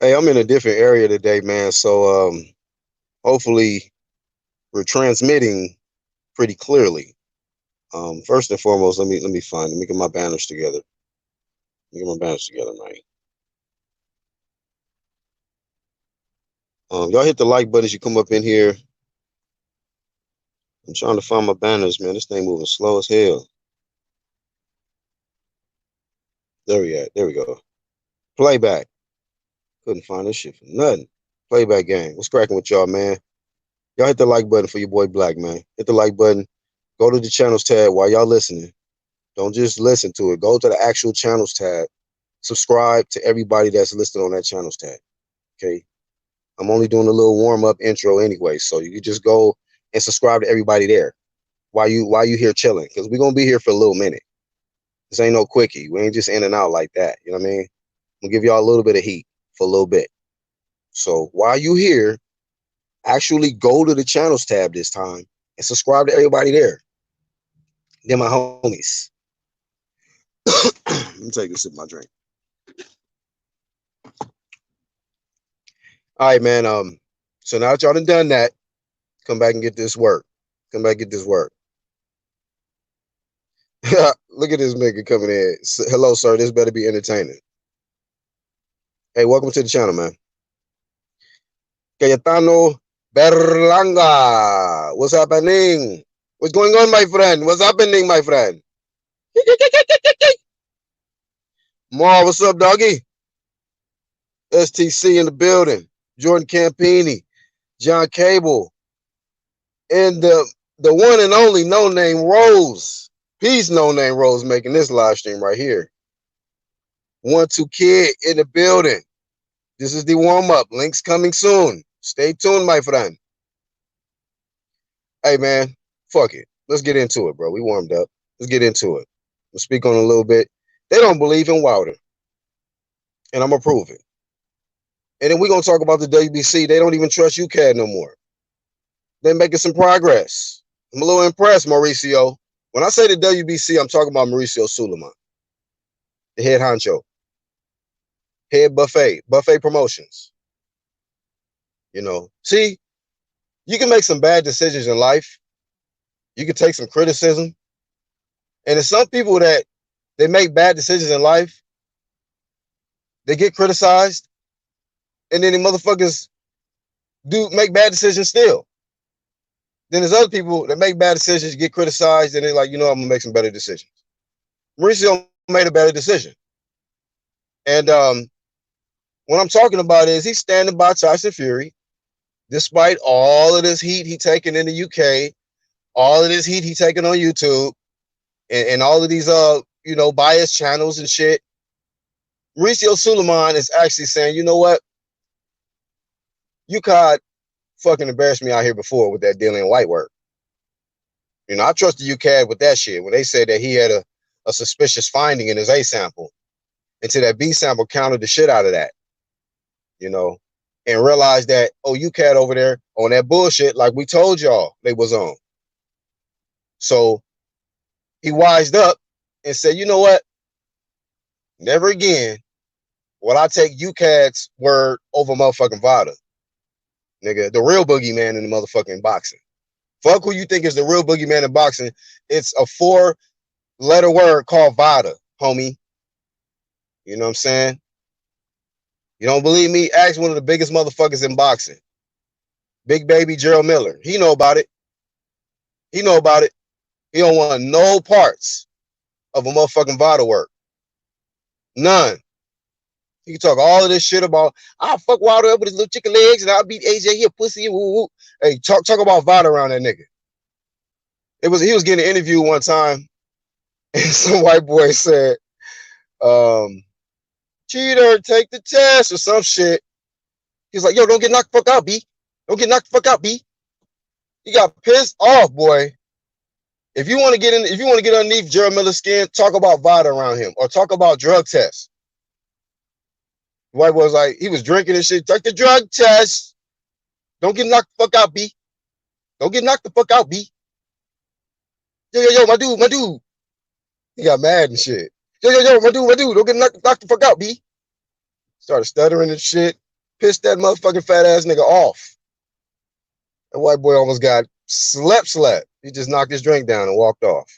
Hey, I'm in a different area today, man. So hopefully we're transmitting pretty clearly. First and foremost, let me get my banners together. Let me get my banners together, man. Y'all hit the like button as you come up in here. I'm trying to find my banners, man. This thing moving slow as hell. There we at. There we go. Playback. Couldn't find this shit for nothing. Playback gang. What's cracking with y'all, man? Y'all hit the like button for your boy Black, man. Hit the like button. Go to the channels tab while y'all listening. Don't just listen to it. Go to the actual channels tab. Subscribe to everybody that's listed on that channels tab. Okay. I'm only doing a little warm-up intro anyway. So you can just go and subscribe to everybody there while you here chilling. Because we're gonna be here for a little minute. This ain't no quickie. We ain't just in and out like that. You know what I mean? I'm gonna give y'all a little bit of heat for a little bit. So while you here, actually go to the channels tab this time and subscribe to everybody there. They're my homies. Let me take a sip of my drink. All right, man. So now that y'all done that, come back and get this work. Come back and get this work. Look at this nigga coming in. Hello, sir. This better be entertaining. Hey, welcome to the channel, man. Cayetano Berlanga. What's happening? What's going on, my friend? What's happening, my friend? Ma, what's up, doggy? STC in the building. Jordan Campini. John Cable. And the one and only No Name Rose. Peace, No Name Rose, making this live stream right here. 1-2 Kid in the building. This is the warm-up. Links coming soon. Stay tuned, my friend. Hey, man, fuck it. Let's get into it, bro. We warmed up. Let's get into it. We'll speak on it a little bit. They don't believe in Wilder. And I'm going to prove it. And then we're going to talk about the WBC. They don't even trust UKAD no more. They're making some progress. I'm a little impressed, Mauricio. When I say the WBC, I'm talking about Mauricio Suleiman, the head honcho, head buffet promotions. You know, see, you can make some bad decisions in life. You can take some criticism. And there's some people that they make bad decisions in life. They get criticized. And then the motherfuckers do make bad decisions still. Then there's other people that make bad decisions, get criticized, and they're like, you know, I'm going to make some better decisions. Mauricio made a better decision. And what I'm talking about is he's standing by Tyson Fury, despite all of this heat he taking in the UK, all of this heat he taking on YouTube, and all of these, you know, biased channels and shit. Mauricio Suleiman is actually saying, you know what? UKAD fucking embarrassed me out here before with that dealing white work. You know, I trust the UKAD with that shit when they said that he had a suspicious finding in his A sample until that B sample counted the shit out of that, you know, and realized that, oh, UKAD over there on that bullshit like we told y'all they was on. So he wised up and said, you know what? Never again will I take UKAD's word over motherfucking Vada. Nigga, the real boogeyman in the motherfucking boxing. Fuck who you think is the real boogeyman in boxing. It's a 4-letter word called Vada, homie. You know what I'm saying? You don't believe me? Ask one of the biggest motherfuckers in boxing. Big baby Gerald Miller. He know about it. He know about it. He don't want no parts of a motherfucking Vada work. None. He can talk all of this shit about, I'll fuck Wilder up with his little chicken legs and I'll beat AJ, he a pussy. Woo, woo. Hey, talk about Vada around that nigga. He was getting an interview one time and some white boy said, cheater, take the test or some shit. He's like, yo, don't get knocked the fuck out, B. Don't get knocked the fuck out, B. He got pissed off, boy. If you want to get underneath Gerald Miller's skin, talk about Vada around him or talk about drug tests. The white boy was like, he was drinking and shit. Take the drug test. Don't get knocked the fuck out, B. Don't get knocked the fuck out, B. Yo, my dude. He got mad and shit. Yo, my dude. Don't get knocked the fuck out, B. Started stuttering and shit. pissed that motherfucking fat ass nigga off. That white boy almost got slept. He just knocked his drink down and walked off.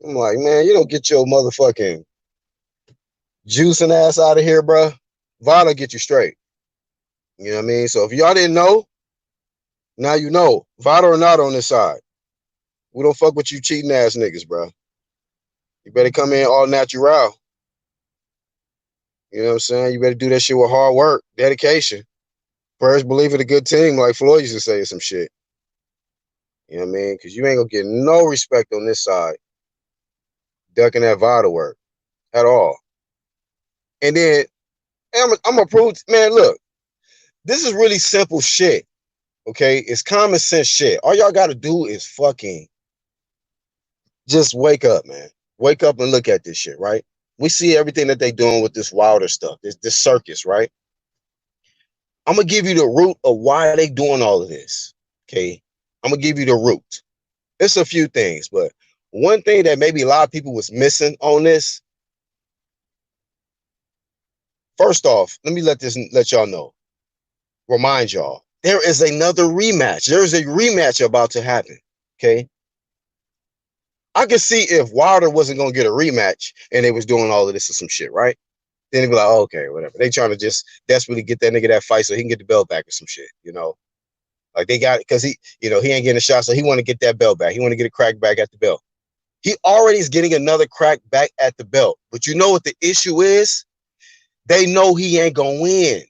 I'm like, man, you don't get your motherfucking juicing ass out of here, bro. Vada get you straight. You know what I mean? So if y'all didn't know, now you know. Vada or not on this side. We don't fuck with you cheating ass niggas, bro. You better come in all natural. You know what I'm saying? You better do that shit with hard work, dedication. First, believe in a good team, like Floyd used to say some shit. You know what I mean? Because you ain't gonna get no respect on this side ducking that Vada work at all. And then I'm gonna prove, man, look, this is really simple shit. Okay, it's common sense shit. All y'all gotta do is fucking just wake up, man. Wake up and look at this shit, right? We see everything that they doing with this Wilder stuff, this circus, right? I'm gonna give you the root of why they doing all of this. Okay, I'm gonna give you the root. It's a few things, but one thing that maybe a lot of people was missing on this. First off, let me let y'all know. Remind y'all, there is another rematch. There is a rematch about to happen. Okay. I could see if Wilder wasn't gonna get a rematch and they was doing all of this or some shit, right? Then they'd be like, oh, okay, whatever. They trying to just desperately get that nigga that fight so he can get the belt back or some shit, you know? Like they got it because he ain't getting a shot, so he want to get that belt back. He want to get a crack back at the belt. He already is getting another crack back at the belt. But you know what the issue is? They know he ain't gonna win.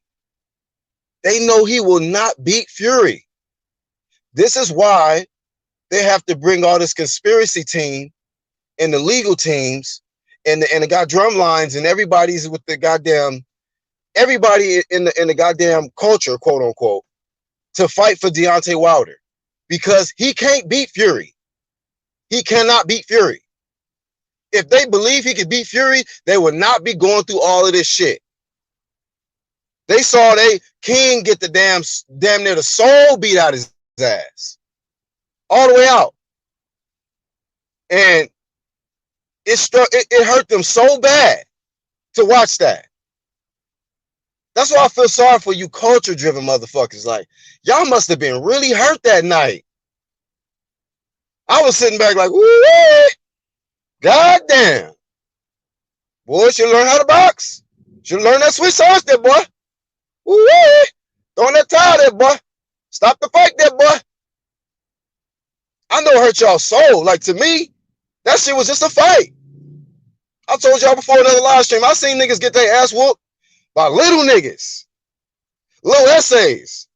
They know he will not beat Fury. This is why they have to bring all this conspiracy team and the legal teams and the got drum lines and everybody's with the goddamn everybody in the goddamn culture, quote unquote, to fight for Deontay Wilder because he can't beat Fury. He cannot beat Fury. If they believe he could beat Fury, they would not be going through all of this shit. They saw they King get the damn near the soul beat out his ass. All the way out. And it hurt them so bad to watch that. That's why I feel sorry for you culture-driven motherfuckers. Like, y'all must have been really hurt that night. I was sitting back like, woo, god damn. Boy, should learn how to box. Should learn that Swiss sauce there, boy. Woo, throwing that towel there, boy. Stop the fight there, boy. I know it hurt y'all soul. Like, to me, that shit was just a fight. I told y'all before another live stream, I seen niggas get their ass whooped by little niggas. Little essays.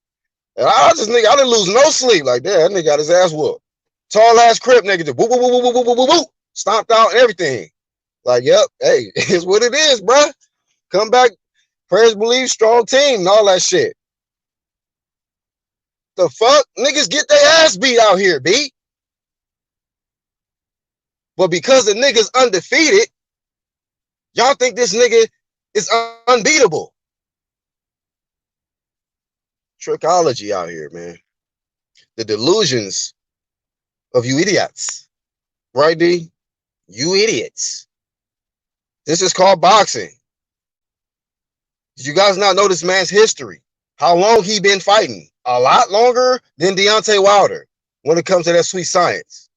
And I didn't lose no sleep. Like, damn, that nigga got his ass whooped. Tall ass crip nigga just whoop, whoop, whoop, whoop, whoop, whoop, whoop, whoop. Stomped out and everything. Like, yep, hey, it's what it is, bruh. Come back, prayers, believe, strong team, and all that shit. The fuck? Niggas get their ass beat out here, B. But because the nigga's undefeated, y'all think this nigga is unbeatable. Trichology out here, man. The delusions of you idiots. Right, D? You idiots. This is called boxing. Did you guys not know this man's history? How long he been fighting? A lot longer than Deontay Wilder when it comes to that sweet science.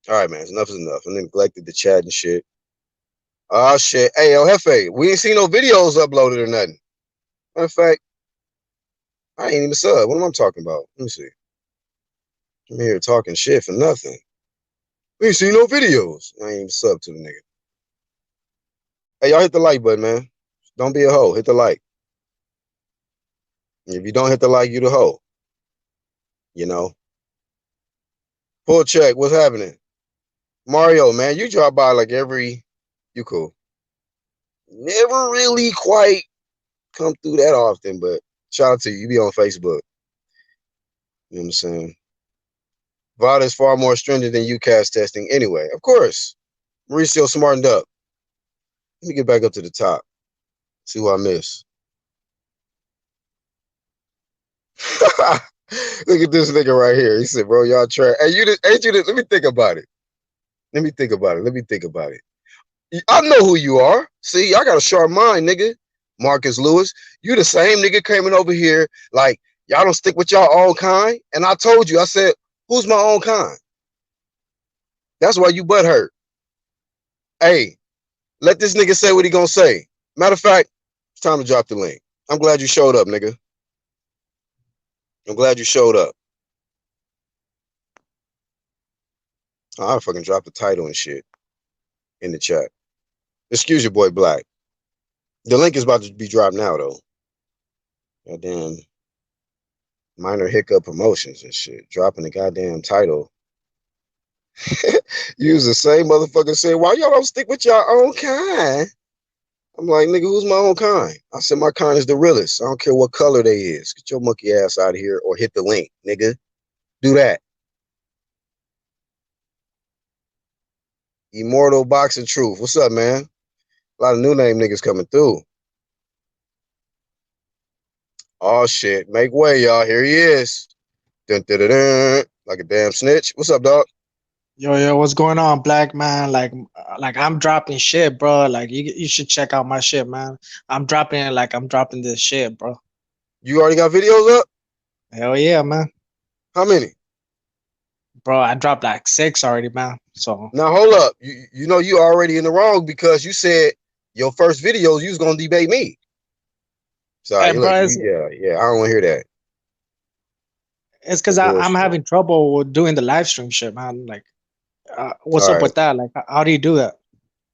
All right, man. Enough is enough. I neglected the chat and shit. Oh, shit. Hey, El Jefe, we ain't seen no videos uploaded or nothing. Matter of fact, I ain't even sub. What am I talking about? Let me see. I'm here talking shit for nothing. We ain't seen no videos. I ain't even sub to the nigga. Hey, y'all hit the like button, man. Don't be a hoe. Hit the like. If you don't hit the like, you the hoe. You know? Pull check. What's happening? Mario, man, you drop by like you cool. Never really quite come through that often, but shout out to you. You be on Facebook. You know what I'm saying? VADA is far more stringent than UKAD testing anyway. Of course. Mauricio smartened up. Let me get back up to the top. See what I miss. Look at this nigga right here. He said, bro, y'all try. Hey, let me think about it. Let me think about it. I know who you are. See, I got a sharp mind, nigga. Marcus Lewis. You the same nigga coming over here like y'all don't stick with y'all own kind. And I told you, I said, who's my own kind? That's why you butt hurt. Hey, let this nigga say what he gonna say. Matter of fact, it's time to drop the link. I'm glad you showed up, nigga. I'm glad you showed up. I'll fucking drop the title and shit in the chat. Excuse your boy Black. The link is about to be dropped now, though. Goddamn minor hiccup promotions and shit. Dropping the goddamn title. Use the same motherfucker saying, why y'all don't stick with your own kind? I'm like, nigga, who's my own kind? I said, my kind is the realest. I don't care what color they is. Get your monkey ass out of here or hit the link, nigga. Do that. Immortal Boxing Truth. What's up, man? A lot of new name niggas coming through. Oh, shit. Make way, y'all. Here he is. Dun, dun, dun, dun. Like a damn snitch. What's up, dog? Yo, what's going on, Black man? Like I'm dropping shit, bro. Like you should check out my shit, man. I'm dropping this shit, bro. You already got videos up? Hell yeah, man. How many? Bro, I dropped like 6 already, man. So now hold up. You know you already in the wrong because you said your first video you was gonna debate me. Sorry, hey, bro, yeah. I don't want to hear that. It's because I'm having trouble with doing the live stream shit, man. Like, what's up with that? Like, how do you do that?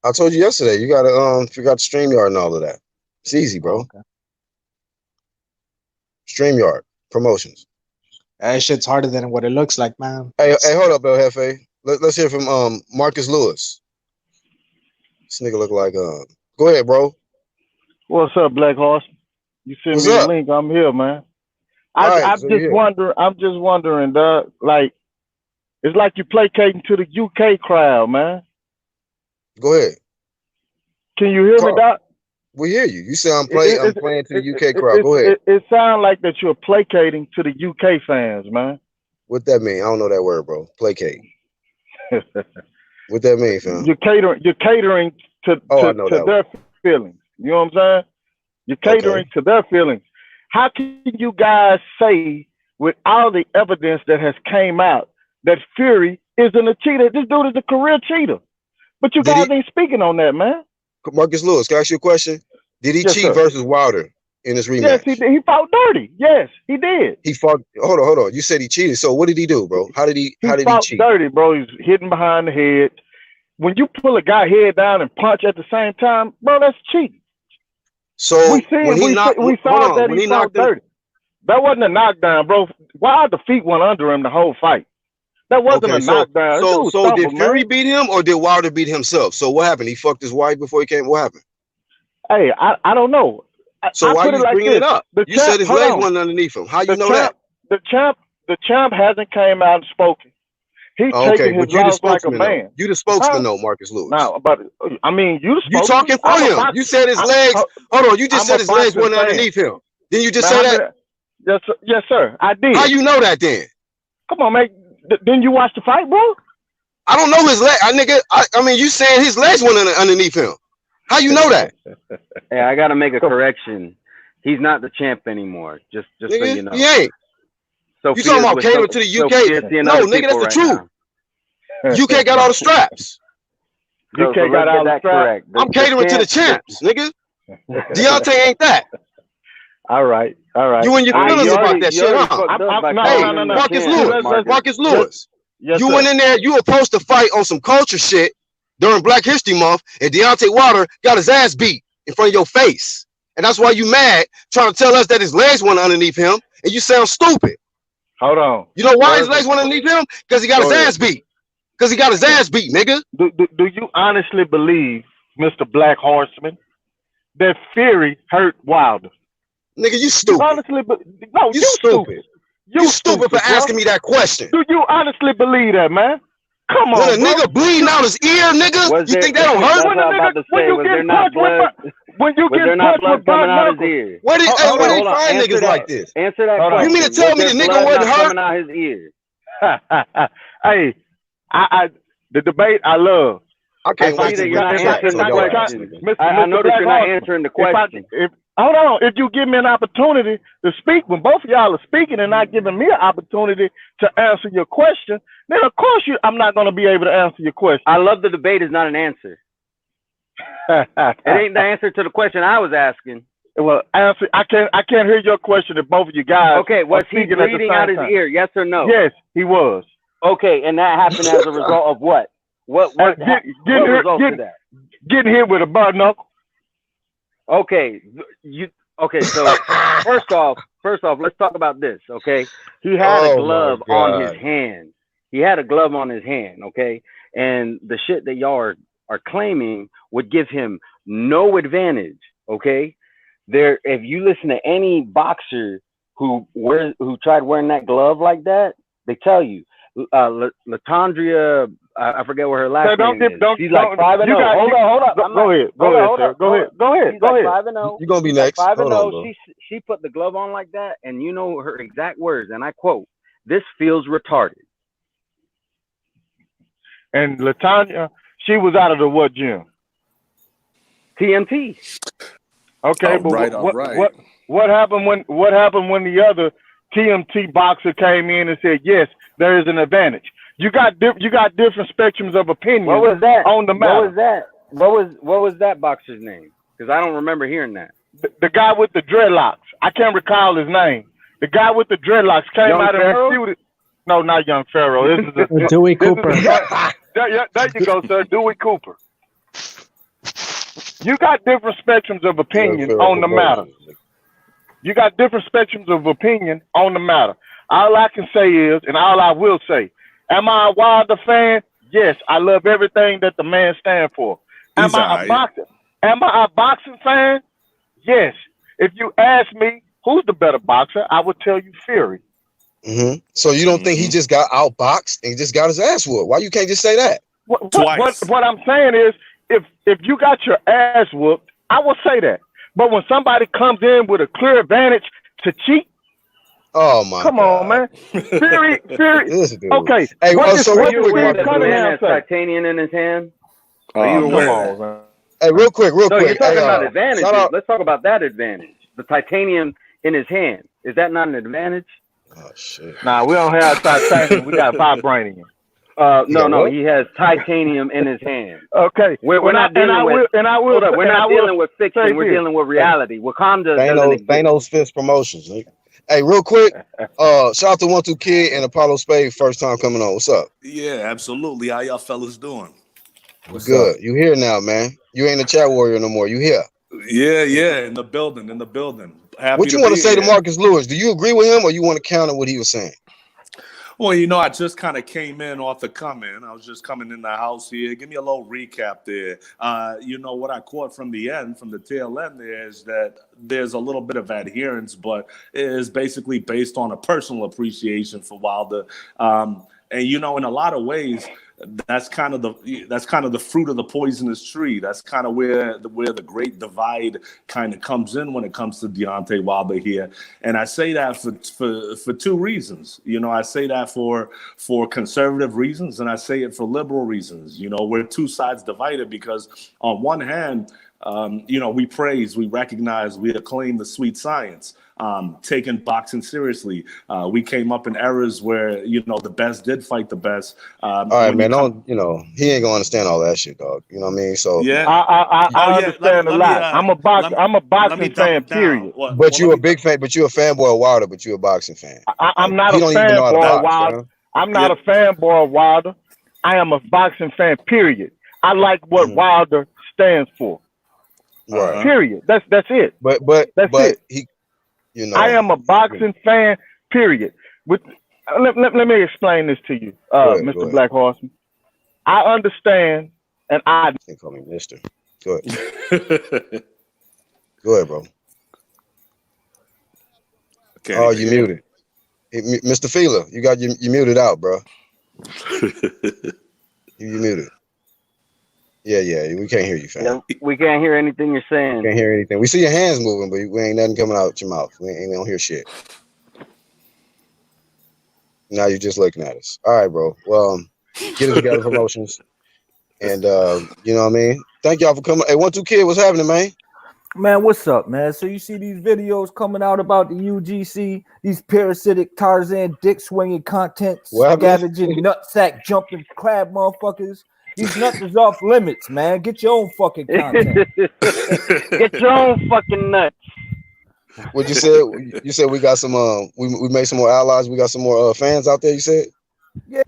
I told you yesterday. You gotta figure out the StreamYard and all of that. It's easy, bro. Okay. StreamYard promotions. That shit's harder than what it looks like, man. Hey, hold up, El Jefe. Let's hear from Marcus Lewis. This nigga look like Go ahead, bro. What's up, Black Horse? You send me the link. I'm here, man. I'm just wondering, dog. Like, it's like you placating to the UK crowd, man. Go ahead. Can you hear me, Doc? We hear you. You say I'm playing to the UK crowd. Go ahead. It sounds like that you're placating to the UK fans, man. What that mean? I don't know that word, bro. Placate. What that mean, fam? You're catering to their feelings. You know what I'm saying? You're catering to their feelings. How can you guys say, with all the evidence that has came out, that Fury isn't a cheater? This dude is a career cheater. But you guys ain't speaking on that, man. Marcus Lewis, can I ask you a question? Did he cheat versus Wilder in his rematch? Yes, he fought dirty. Yes, he did. He fought. Hold on. You said he cheated. So what did he do, bro? How did he cheat? Dirty, bro. He's hitting behind the head. When you pull a guy head down and punch at the same time, bro, that's cheating. So we saw that he fought dirty. That wasn't a knockdown, bro. Why the feet went under him the whole fight? That wasn't a knockdown. So did Fury beat him or did Wilder beat himself? So what happened? He fucked his wife before he came. What happened? Hey, I don't know. So why you bringing it up? You said his legs went underneath him. How you know that? The champ hasn't came out and spoken. He's taking his loss like a man. You the spokesman, though, Marcus Lewis. No, but I mean, you the spokesman. You talking for him. You said his legs. Hold on. You just said his legs went underneath him. Didn't you just say that? Yes, sir. I did. How you know that then? Come on, man. Didn't you watch the fight, bro? I don't know his leg. I mean, you saying his legs went underneath him. How you know that? Hey, I gotta make a correction. He's not the champ anymore. Just so you know. He ain't. So you talking about catering to the UK? No, nigga, that's the truth. UK got all the straps. UK got all the straps. I'm catering to the champs, nigga. Deontay ain't that. All right. You and your feelings about that shit, huh? No, Marcus Lewis. Yes, you went in there, you were supposed to fight on some culture shit during Black History Month, and Deontay Wilder got his ass beat in front of your face. And that's why you mad, trying to tell us that his legs went underneath him, and you sound stupid. Hold on. You know why his legs went underneath him? Because he got his ass beat. Because he got his ass beat, nigga. Do you honestly believe, Mr. Black Horseman, that Fury hurt Wilder? Nigga, you stupid. You stupid. You stupid for asking me that question. Do you honestly believe that, man? Come on, when a nigga bleeding out his ear, nigga, you think that don't hurt? When you get punched with blood out his ear. Where did he find niggas like this? Answer that question. You mean to tell me the nigga wasn't hurt? Coming out his ear. Hey, the debate I love. I can't wait to you're not answering the question. I know that you're not answering the question. hold on. If you give me an opportunity to speak, when both of y'all are speaking and not giving me an opportunity to answer your question, then of course I'm not going to be able to answer your question. I love the debate is not an answer. It ain't the answer to the question I was asking. Well, answer. I can't hear your question if both of you guys. Okay, was he bleeding out his ear? Yes or no? Yes, he was. Okay, and that happened as a result of what? What result to that? Getting hit with a butt knuckle. Okay, so first off, let's talk about this, okay? He had a glove on his hand. He had a glove on his hand, okay? And the shit that y'all are claiming would give him no advantage, okay? If you listen to any boxer who tried wearing that glove like that, they tell you, Latondria, I forget what her last name is. She's like 5-0. Hold up. Go ahead, sir. Go ahead. She's like 5-0. You're gonna be next. 5-0. She put the glove on like that, and you know her exact words, and I quote, "This feels retarded." And Latanya, she was out of the what gym? TMT. Okay, but what happened when the other TMT boxer came in and said, yes, there is an advantage? You got different spectrums of opinion. What was that on the matter? What was that? What was that boxer's name? Because I don't remember hearing that. The guy with the dreadlocks. I can't recall his name. The guy with the dreadlocks came out and refuted. No, not Young Pharaoh. This is Dewey Cooper. There you go, sir. Dewey Cooper. You got different spectrums of opinion on the matter. You got different spectrums of opinion on the matter. All I can say is, and all I will say, am I a Wilder fan? Yes, I love everything that the man stands for. Am I a boxing fan? Yes. If you ask me who's the better boxer, I would tell you Fury. Mm-hmm. So you don't think he just got outboxed and just got his ass whooped? Why you can't just say that? What I'm saying is, if you got your ass whooped, I will say that. But when somebody comes in with a clear advantage to cheat, oh my! Come on, man. Fury. Okay. Hey, what has titanium in his hand? Man. Hey, real quick. You're talking about advantages. Let's talk about that advantage. The titanium in his hand. Is that not an advantage? Oh shit! Nah, we don't have titanium. We got vibranium. No, he has titanium in his hand. Okay, we're not dealing with fiction. We're dealing with reality. Wakanda. Thanos Fist Promotions. Hey, real quick, shout out to 1-2 Kid and Apollo Spade, first time coming on. What's up? Yeah, absolutely. How y'all fellas doing? What's good? You here now, man? You ain't a chat warrior no more. You here? Yeah, in the building. Happy what you want to say to Marcus Lewis? Do you agree with him, or you want to counter what he was saying? Well, I just kind of came in off the come-in. I was just coming in the house here. Give me a little recap there. What I caught from the tail end there is that there's a little bit of adherence, but it is basically based on a personal appreciation for Wilder. And in a lot of ways, that's kind of the fruit of the poisonous tree. That's kind of where the great divide kind of comes in when it comes to Deontay Wilder here. And I say that for two reasons. I say that for conservative reasons, and I say it for liberal reasons. We're two sides divided because on one hand, we praise, we recognize, we acclaim the sweet science. Taking boxing seriously. We came up in eras where, the best did fight the best. All right, man. He ain't gonna understand all that shit, dog. You know what I mean? So yeah, I understand a lot. I'm a boxing fan, period. But you're a big fan. But you're a fanboy of Wilder. But you're a boxing fan. I'm not a fanboy of Wilder. I'm not a fanboy of Wilder. I am a boxing fan, period. I like what Wilder stands for. Right. Period. That's it. But he. I am a boxing fan, period. Let me explain this to you, Mr. Black Horseman. I understand, and I can't call me Mister. Go ahead. Go ahead, bro. Okay. Oh, you muted. Mr. Feeler, you muted out, bro. you muted. Yeah, we can't hear you, fam. Yeah, we can't hear anything you're saying. Can't hear anything. We see your hands moving, but we ain't nothing coming out your mouth. We don't hear shit. Now you're just looking at us. All right, bro. Well, get it together promotions. And you know what I mean? Thank y'all for coming. Hey, 1-2 Kid, what's happening, man? Man, what's up, man? So you see these videos coming out about the UGC, these parasitic Tarzan dick swinging content, scavenging, nutsack jumping crab motherfuckers. These nuts is off limits, man. Get your own fucking content. Get your own fucking nuts. What you said? You said we got some. We made some more allies. We got some more fans out there. You said? Yeah,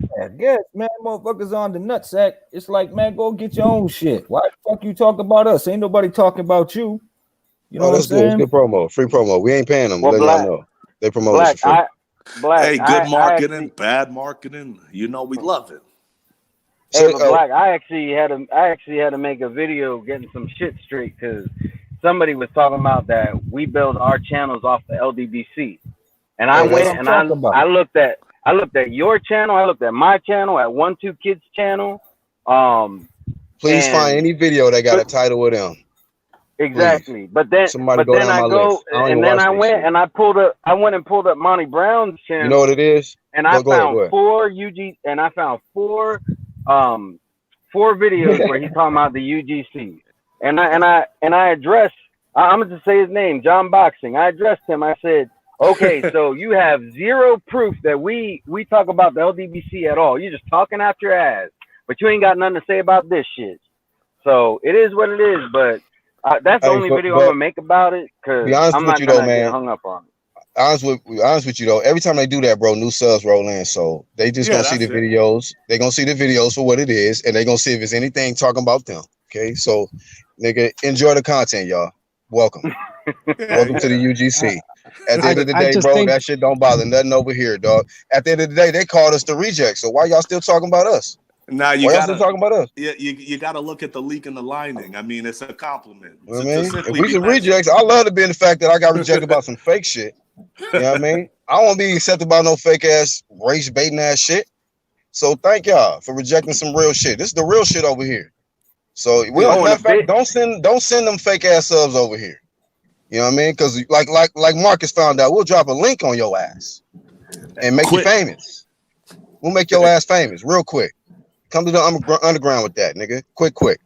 man. Motherfuckers on the nutsack. It's like, man, go get your own shit. Why the fuck you talk about us? Ain't nobody talking about you. You know that's good. It's good promo, free promo. We ain't paying them. Well, let y'all know they promote us for free. Hey, good marketing, bad marketing. You know we love it. Hey, Black, I actually had to make a video getting some shit straight because somebody was talking about that we build our channels off the LDBC, and I went and I looked at your channel, I looked at my channel, at 1-2 Kids channel. Please find any video that got a title with them. Exactly, please. but then I went and pulled up Monty Brown's channel. You know what it is? And I found four videos where he's talking about the UGC, and I addressed. I'm gonna just say his name, John Boxing. I addressed him. I said, okay, so you have zero proof that we talk about the LDBC at all. You're just talking out your ass, but you ain't got nothing to say about this shit. So it is what it is, but. That's the only video I'm gonna make about it because I'm not gonna get hung up on it. Honest with you though, every time they do that, bro, new subs roll in, so they just gonna see the videos. They gonna see the videos for what it is, and they gonna see if it's anything talking about them. Okay, so nigga, enjoy the content, y'all. Welcome, welcome to the UGC. At the end of the day, bro, that shit don't bother nothing over here, dog. At the end of the day, they called us the rejects, so why y'all still talking about us? Now you got to talking about us. Yeah, you got to look at the leak in the lining. I mean, it's a compliment. I mean, if we some rejects, I love to be in the fact that I got rejected about some fake shit. You know what I mean? I don't want to be accepted by no fake ass race baiting ass shit. So thank y'all for rejecting some real shit. This is the real shit over here. So we don't send them fake ass subs over here. You know what I mean? Because like Marcus found out, we'll drop a link on your ass and make you famous. We'll make your ass famous real quick. Come to the underground with that, nigga. Quick.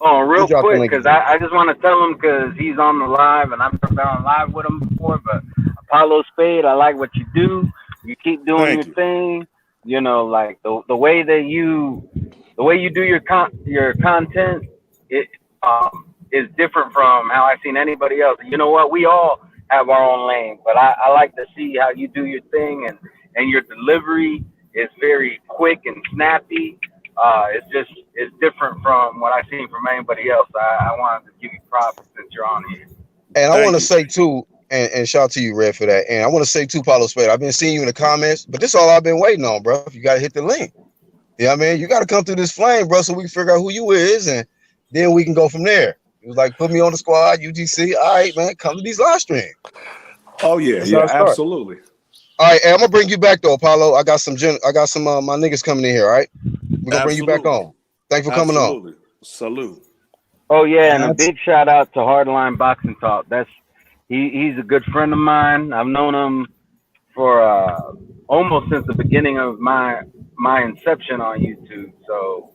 Oh, real quick, because I just want to tell him because he's on the live, and I've never been on live with him before. But Apollo Spade, I like what you do. You keep doing your thing. You know, like the way that you do your content, it is different from how I've seen anybody else. You know what? We all have our own lane, but I like to see how you do your thing, and your delivery is very quick and snappy. It's different from what I've seen from anybody else. I wanted to give you props since you're on here. And I want to say too, and shout out to you, Red, for that. And I want to say too, Paulo Spade, I've been seeing you in the comments, but this is all I've been waiting on, bro. You got to hit the link. You know what I mean? You got to come through this flame, bro, so we can figure out who you is, and then we can go from there. It was like, put me on the squad, UGC. All right, man, come to these live streams. Oh yeah, absolutely. All right, hey, I'm gonna bring you back though, Apollo. I got some my niggas coming in here. All right, we're gonna bring you back on. Thanks for coming on. Salute. Oh yeah, and a big shout out to Hardline Boxing Talk. He's a good friend of mine. I've known him for almost since the beginning of my inception on YouTube. So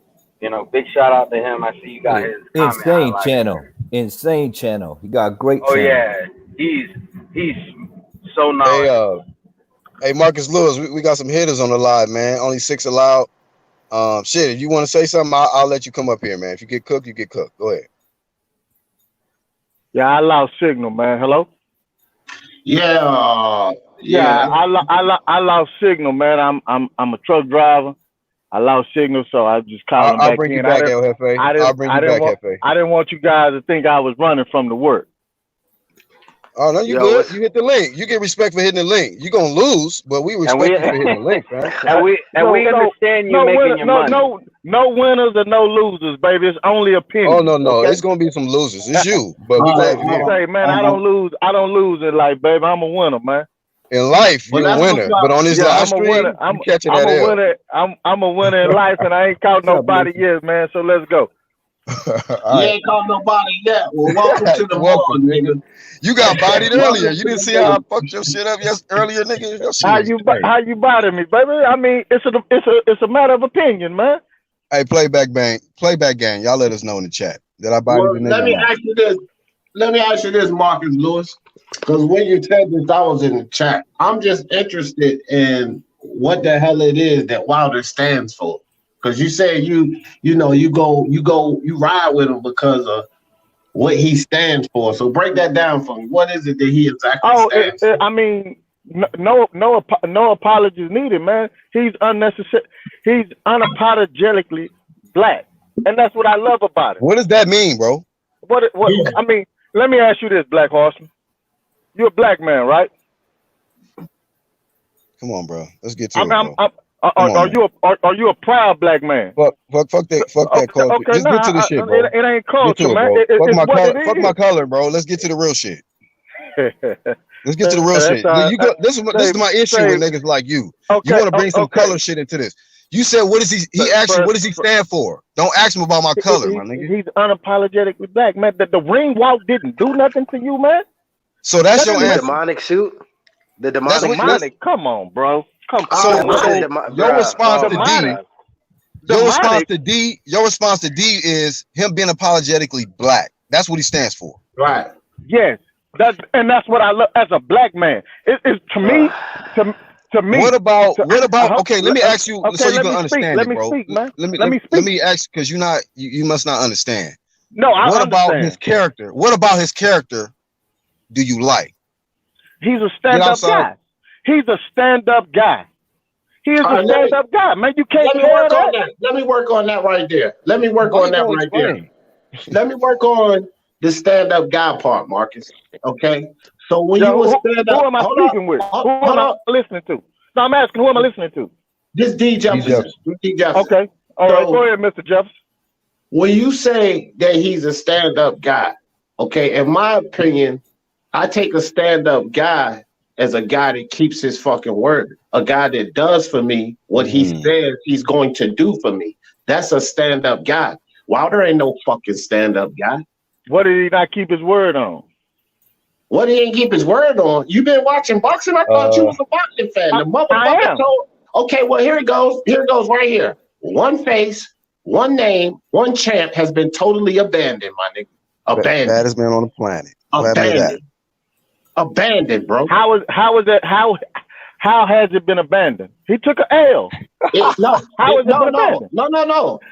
big shout out to him. I see you got his insane channel. He got a great. Oh yeah, he's so nice. Hey, Marcus Lewis, we got some hitters on the live, man. Only 6 allowed. Shit, if you want to say something, I'll let you come up here, man. If you get cooked, you get cooked. Go ahead. Yeah, I lost signal, man. Hello? Yeah. I lost signal, man. I'm a truck driver. I lost signal, so I just called him back in. I'll bring you back, LFA. I didn't want you guys to think I was running from the work. Oh no, you good. You hit the link. You get respect for hitting the link. You're gonna lose, but we respect you for hitting the link, man. And we understand you making your money. No winners and no losers, baby. It's only opinion. Oh no, okay? It's gonna be some losers. It's you, but we glad you're here. Say, man, I don't lose in life, baby. I'm a winner, man. In life, you're a winner, but on this live stream, I'm catching that L. Winner. I'm a winner in life, and I ain't caught nobody yet, man. So let's go. You ain't caught nobody yet. Well, welcome to the world, nigga. You got bodied earlier. You didn't see how I fucked your shit up earlier, nigga. How you bodied me, baby? I mean, it's a matter of opinion, man. Hey, playback gang. Y'all let us know in the chat. Did I body the nigga? Let me ask you this. let me ask you this, Marcus Lewis, because when you said this, I was in the chat. I'm just interested in what the hell it is that Wilder stands for. Because you say you ride with him because of what he stands for. So break that down for me. What is it that he exactly stands for? I mean, no apologies needed, man. He's unnecessary. He's unapologetically black, and that's what I love about it. What does that mean, bro? What? I mean, let me ask you this, Black Horseman. You're a black man, right? Come on, bro. Let's get to it, bro. Are you a proud black man? Fuck that culture. Okay, Just get to the shit, bro. It ain't culture, man. Fuck my color, bro. Let's get to the real shit. Let's get to the real shit. This is my issue with niggas like you. Okay, you want to bring some color shit into this. You said, what does he asked you, what does he stand for? Don't ask him about my color, my nigga. He's unapologetically black, man. The ring walk didn't do nothing to you, man. So that's your answer. Demonic suit? The demonic. Come on, bro. Come on. So your response to D is him being apologetically black. That's what he stands for. Right. Yes. That's what I love as a black man. It's to me. What about okay, let me ask you so you can understand it, bro. Speak, man. Let me ask, because you must not understand. No, what about his character? What about his character do you like? He's a stand-up guy. He's a stand-up guy. He is a stand-up guy, man. You can't work on that. Let me work on that right there. Let me work on that right there. Let me work on the stand-up guy part, Marcus. Okay. So when you were stand up, who am I speaking with? Who am I listening to? No, I'm asking, who am I listening to? This D Jefferson. D Jefferson. Okay. All right. Go ahead, Mr. Jefferson. When you say that he's a stand-up guy, okay, in my opinion, I take a stand-up guy as a guy that keeps his fucking word, a guy that does for me what he says he's going to do for me. That's a stand-up guy. Wilder ain't no fucking stand-up guy. What did he not keep his word on? What he ain't keep his word on? You been watching boxing? I thought you was a boxing fan. The motherfucker told. Okay, well here it goes. Here it goes right here. One face, one name, one champ has been totally abandoned, my nigga. Abandoned. Baddest man on the planet. Abandoned. Abandoned, bro. How is that? How has it been abandoned? He took an L. No.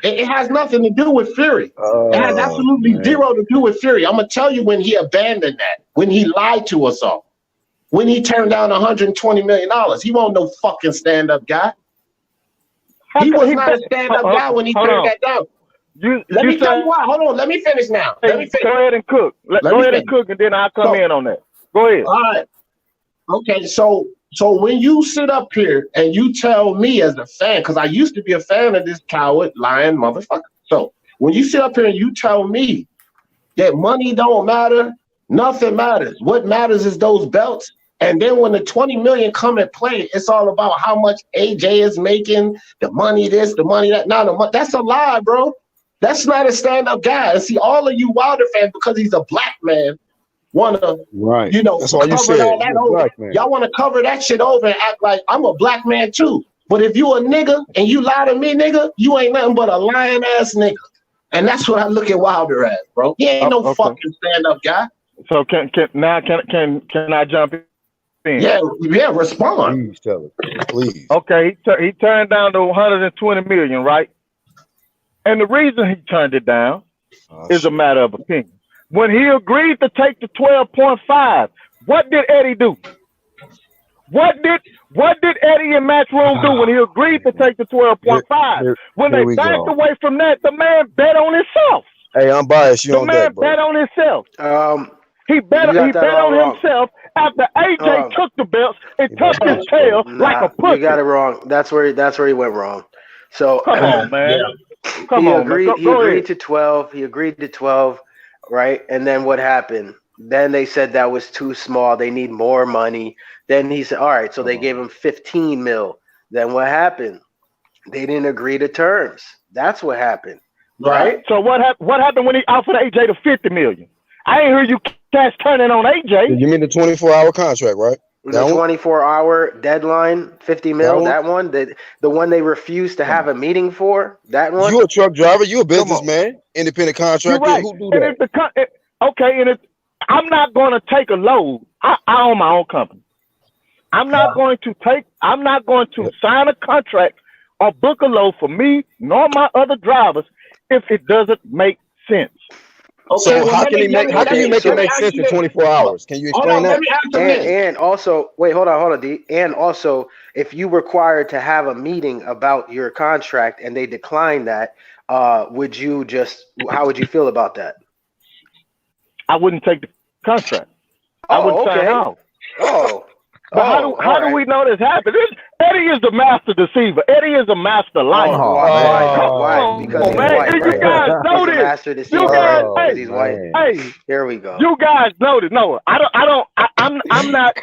It has nothing to do with Fury. It has absolutely zero to do with Fury. I'm gonna tell you when he abandoned that. When he lied to us all. When he turned down $120 million. He wasn't no fucking stand-up guy. He was not a stand-up guy when he turned that down. Let me tell you why. Hold on. Let me finish now. Go ahead and cook. Go ahead and cook, and then I'll come in on that. Go ahead. All right. Okay, so when you sit up here and you tell me as a fan, because I used to be a fan of this coward, lying motherfucker. So when you sit up here and you tell me that money don't matter, nothing matters. What matters is those belts. And then when the 20 million come and play, it's all about how much AJ is making, the money this, the money that. No, that's a lie, bro. That's not a stand-up guy. And see, all of you Wilder fans, because he's a black man, want to, that's all you said. Y'all want to cover that shit over and act like I'm a black man too. But if you a nigga and you lie to me, nigga, you ain't nothing but a lying ass nigga. And that's what I look at Wilder as, bro. He ain't no fucking stand-up guy. So can I jump in? Yeah, respond. Please. Okay, he turned down the 120 million, right? And the reason he turned it down is a matter of opinion. When he agreed to take the 12.5, what did Eddie do? What did Eddie and Matchroom do when he agreed to take the 12.5? When they backed away from that, the man bet on himself. Hey, I'm biased. You on that, bro. The man bet on himself. He bet on himself after AJ took the belts and tucked his tail like a pussy. You got it wrong. That's where he went wrong. So come on, man. He agreed to 12. He agreed to 12, right? And then what happened? Then they said that was too small. They need more money. Then he said, all right, so they gave him 15 mil. Then what happened? They didn't agree to terms. That's what happened, right? So what happened when he offered AJ the 50 million? I ain't heard you cats turning on AJ. You mean the 24-hour contract, right? The 24-hour deadline, 50 mil, that one? The one they refused to have a meeting for? That one? You a truck driver, you a businessman, independent contractor. Right. Who do that? I'm not going to take a load. I own my own company. I'm not going to sign a contract or book a load for me nor my other drivers if it doesn't make sense. Okay, so how can you make it make sense in 24 hours? Can you explain that? And also, wait, hold on, D. And also, if you required to have a meeting about your contract and they decline that, how would you feel about that? I wouldn't take the contract. I wouldn't sign off. But how do we know this happened? Eddie is the master deceiver. Eddie is a master liar. Why? Because he's white. You guys know this. You guys, he's white. Hey, here we go. You guys know this. No, I'm not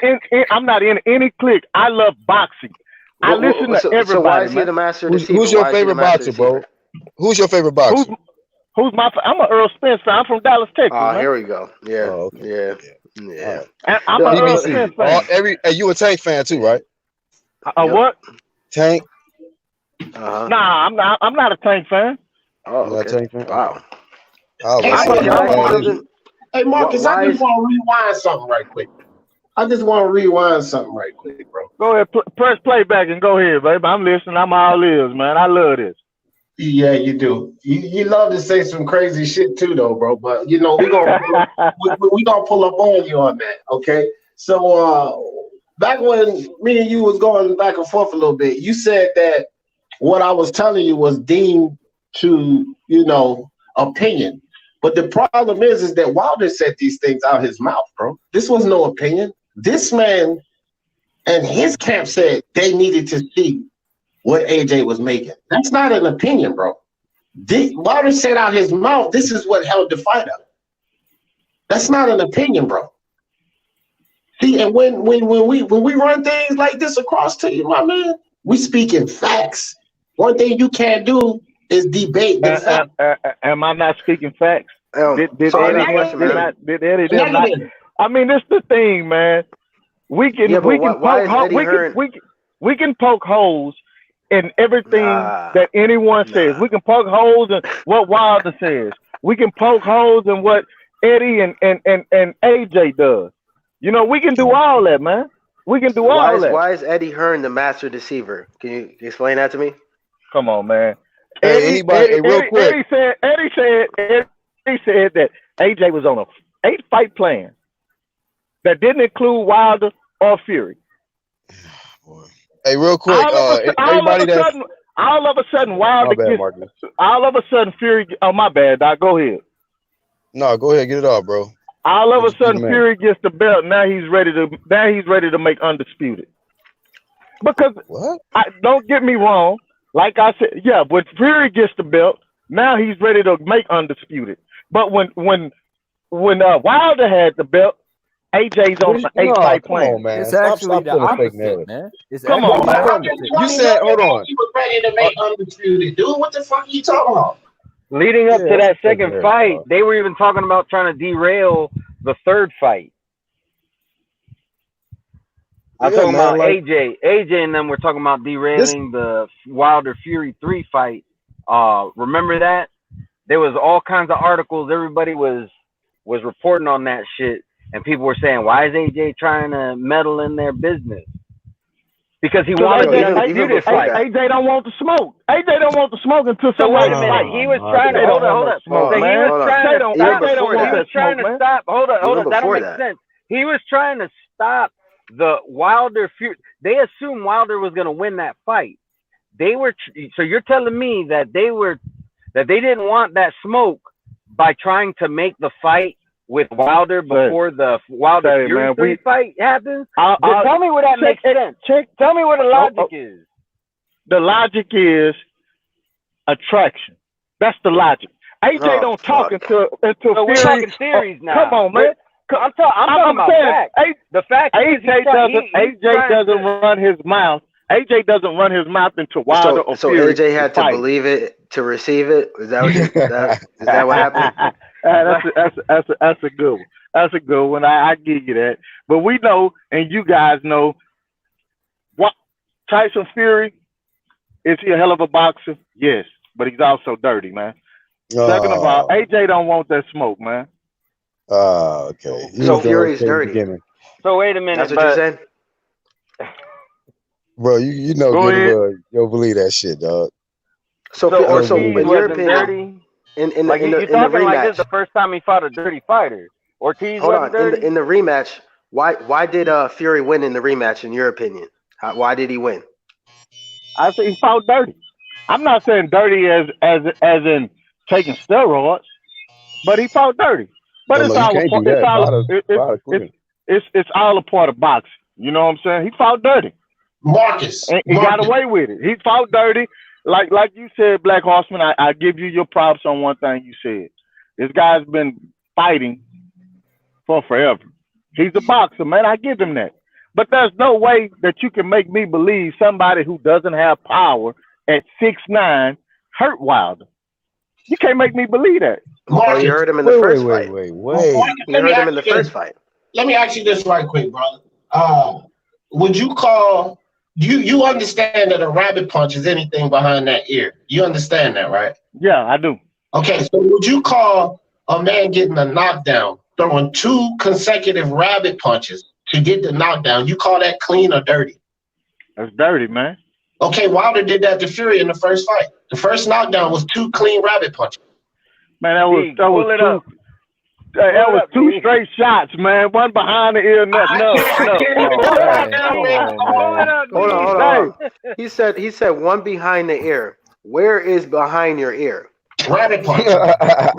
in any clique. I love boxing. I listen to everybody. So why is he the master deceiver? Who's your favorite boxer, bro? Who's your favorite boxer? Who's my? I'm an Earl Spence fan. I'm from Dallas, Texas. Here we go. Yeah, yeah. I'm a Earl Spence fan. You a Tank fan too, right? What? Tank. Nah, I'm not a Tank fan. Oh, okay. Tank fan? Wow. Hey, Marcus, I just want to rewind something right quick. Bro. Go ahead, press playback and go ahead, baby. I'm listening. I'm all ears, man. I love this. Yeah, you do. You love to say some crazy shit too, though, bro. But you know we gonna pull up on you on that, okay? So back when me and you was going back and forth a little bit, you said that what I was telling you was deemed to, opinion. But the problem is that Wilder said these things out his mouth, bro. This was no opinion. This man and his camp said they needed to see what AJ was making. That's not an opinion, bro. Wilder said out his mouth, this is what held the fight up. That's not an opinion, bro. See, and when we run things like this across to you, my man, we speak in facts. One thing you can't do is debate the facts. Am I not speaking facts? Did Eddie not? I mean, this the thing, man. We can poke holes in everything that anyone says. We can poke holes in what Wilder says. We can poke holes in what Eddie and AJ does. We can do all that, man. We can do all that. Why is Eddie Hearn the master deceiver? Can you explain that to me? Come on, man. Eddie said that AJ was on a 8-fight plan that didn't include Wilder or Fury. Hey, real quick, all of a sudden, Wilder all of a sudden Fury. Oh, my bad, Doc. Go ahead. No, go ahead, get it off, bro. All of a sudden, Fury gets the belt. Now he's ready to make undisputed. Because don't get me wrong. Like I said, yeah, when Fury gets the belt, now he's ready to make undisputed. But when Wilder had the belt, AJ's on the 8-fight plan. On, man. It's actually the opposite, man. Come on, man. You said, hold on. He was ready to make undisputed. Dude, what the fuck are you talking about? Leading up to that second fight, they were even talking about trying to derail the third fight. I'm talking about AJ. AJ and them were talking about derailing the Wilder Fury 3 fight. Remember that? There was all kinds of articles. Everybody was reporting on that shit. And people were saying, why is AJ trying to meddle in their business? Because he wanted to undisputed fight. AJ don't want the smoke. AJ don't want the smoke until somebody fight. He was trying to hold up. He was trying to stop. Hold up. That don't make sense. He was trying to stop the Wilder Fury. They assumed Wilder was going to win that fight. So you're telling me that they didn't want that smoke by trying to make the fight with Wilder before the Wilder Fury fight happens? Tell me where that makes sense. Tell me where the logic is. The logic is attraction. That's the logic. AJ don't talk until we're talking theories now. Come on, man. I'm talking about facts. The fact is AJ doesn't run his mouth. AJ doesn't run his mouth into Wilder or Fury. So AJ had to believe it to receive it. Is that what happened? That's a good one. That's a good one. I give you that. But we know, and you guys know, what Tyson Fury, is he a hell of a boxer? Yes, but he's also dirty, man. Second of all, AJ don't want that smoke, man. Okay. So Fury's dirty. So wait a minute. That's what you said? Bro, you know good well you don't believe that shit, dog. So in your opinion, in the rematch, this is the first time he fought a dirty fighter. Ortiz wasn't dirty? In the rematch, why did Fury win in the rematch? In your opinion, why did he win? I say he fought dirty. I'm not saying dirty as in taking steroids, but he fought dirty. But it's all a part of boxing. You know what I'm saying? He fought dirty. Marcus. And he got away with it. He fought dirty. Like you said, Black Horseman, I give you your props on one thing you said. This guy's been fighting for forever. He's a boxer, man. I give him that. But there's no way that you can make me believe somebody who doesn't have power at 6'9" hurt Wilder. You can't make me believe that. Marcus, you heard him in the first fight. Wait. You heard him in the first fight. Let me ask you this right quick, brother. Would you call you understand that a rabbit punch is anything behind that ear? You understand that, right? Yeah, I do. Okay, so would you call a man getting a knockdown, throwing 2 consecutive rabbit punches to get the knockdown, you call that clean or dirty? That's dirty, man. Okay, Wilder did that to Fury in the first fight. The first knockdown was 2 clean rabbit punches. Man, that was 2 straight shots, man. One behind the ear, nothing else. Hold on. He said one behind the ear. Where is behind your ear? Rabbit punch. I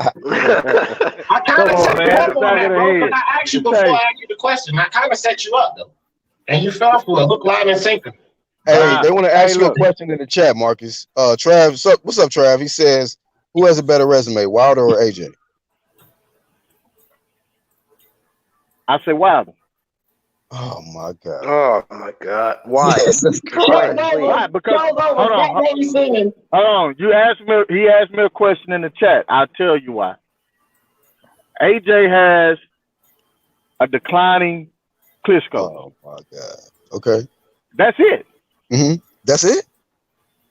kind of set you up on that, bro. But I asked you before I asked you the question. I kind of set you up, though. And you fell for a hook, line, and sinker. Hey, they want to ask you a question in the chat, Marcus. Trav, what's up, Trav? He says, who has a better resume, Wilder or AJ? I say Wilder. Oh my god. Why? Why? Because hold on. He asked me a question in the chat. I'll tell you why. AJ has a declining Klitschko. Oh my god. Okay. That's it. That's it?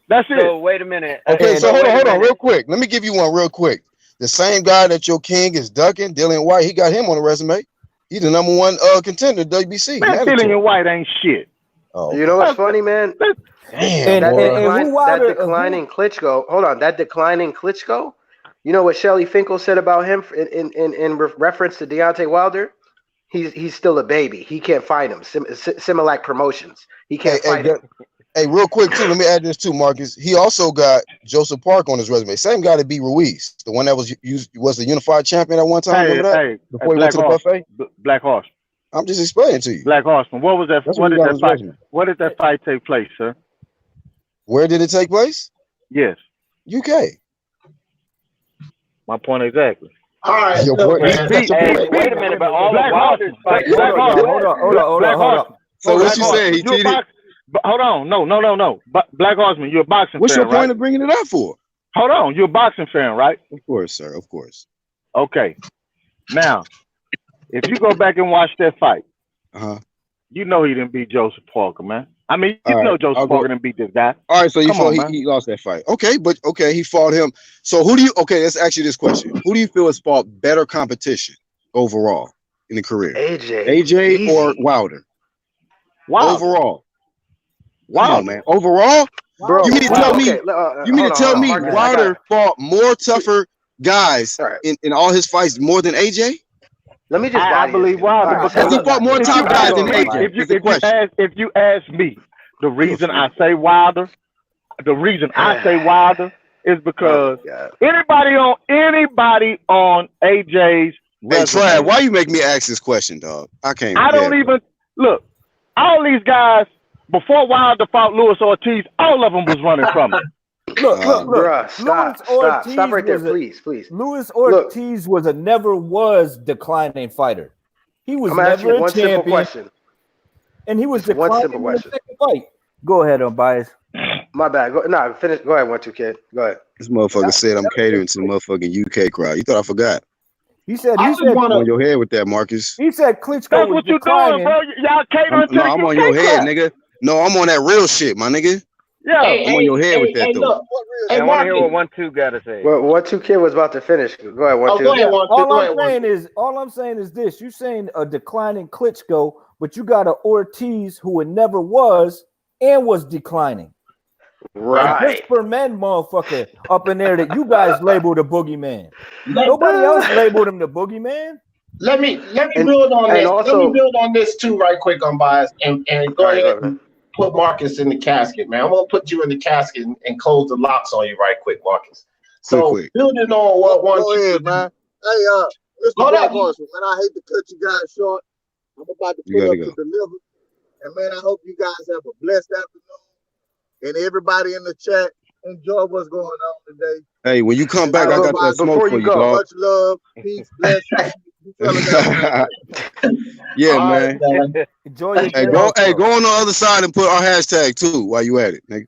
That's it. So wait a minute. Okay, so hold on real quick. Let me give you one real quick. The same guy that your king is ducking, Dillian White, he got him on the resume. He's the number 1 contender, WBC. Man, Dillian White ain't shit. Oh, you know what's funny, man? Damn, that declining Klitschko. Hold on, that declining Klitschko. You know what Shelly Finkel said about him in reference to Deontay Wilder? He's still a baby. He can't fight him. Similac Promotions. He can't fight him. Hey, real quick too. Let me add this too, Marcus. He also got Joseph Park on his resume. Same guy that beat Ruiz, the one that was the unified champion at one time. Remember that? Before he went to the buffet. Black Horse. I'm just explaining to you. Black Horseman. What was that? What did that fight take place, sir? Where did it take place? Yes. UK. My point exactly. All right. Wait a minute, but all the Wilder's fights. Hold on. So what you saying? He cheated? Hold on. No. Black Horseman, you're a boxing What's fan, your point of bringing it up for? Hold on. You're a boxing fan, right? Of course, sir. Of course. Okay. Now, if you go back and watch that fight, you know he didn't beat Joseph Parker, man. I mean, you know Joseph Parker didn't beat this guy. All right, so he lost that fight. Okay, but he fought him. So let's ask you this question. Who do you feel has fought better competition overall in the career? AJ or Wilder? Overall. Wow, come on, man. Overall? Bro, you mean to tell me Wilder fought more tougher guys in all his fights more than AJ? Let me just I believe Wilder because he fought more top guys than AJ. If you ask me, the reason I say Wilder is because anybody on AJ's Hey Trav, why you make me ask this question, dog? I don't even look. All these guys before Wilder fought Luis Ortiz, all of them was running from him. Look. Bruh, stop right there, please. Luis Ortiz was a declining fighter. He was never a champion. And he was declining in the second fight. Go ahead, Unbiased. My bad. Finish. Go ahead, 1-2 kid. Go ahead. This motherfucker said I'm catering to the motherfucking UK crowd. You thought I forgot? He said on your head with that, Marcus. He said Klitschko. That's what you doing, bro. Y'all catering to I'm on your head, nigga. No, I'm on that real shit, my nigga. Yeah, I'm on your head with that though. Look, I want to hear what 1-2 got to say. Well, 1-2 kid was about to finish. Go ahead, 1-2. Go ahead, 1-2. All I'm saying is this: you saying a declining Klitschko, but you got an Ortiz who it never was and was declining. Right. Just for men, motherfucker, up in there that you guys labeled the boogeyman. Nobody else labeled him the boogeyman. Let me build on this. Also, let me build on this too, right quick, unbiased, and go ahead and put Marcus in the casket, man. I'm gonna put you in the casket and close the locks on you right quick, Marcus. So quick. Building on what one. Go ahead, man. Hey, Mr. Black Horseman, man, I hate to cut you guys short. I'm about to pull up to deliver, and man, I hope you guys have a blessed afternoon. And everybody in the chat, enjoy what's going on today. Hey, when you come back, I got that smoke for you, dog. Much love, peace, blessings. Yeah, man. Enjoy your hey, go on the other side and put our hashtag too while you at it, nigga.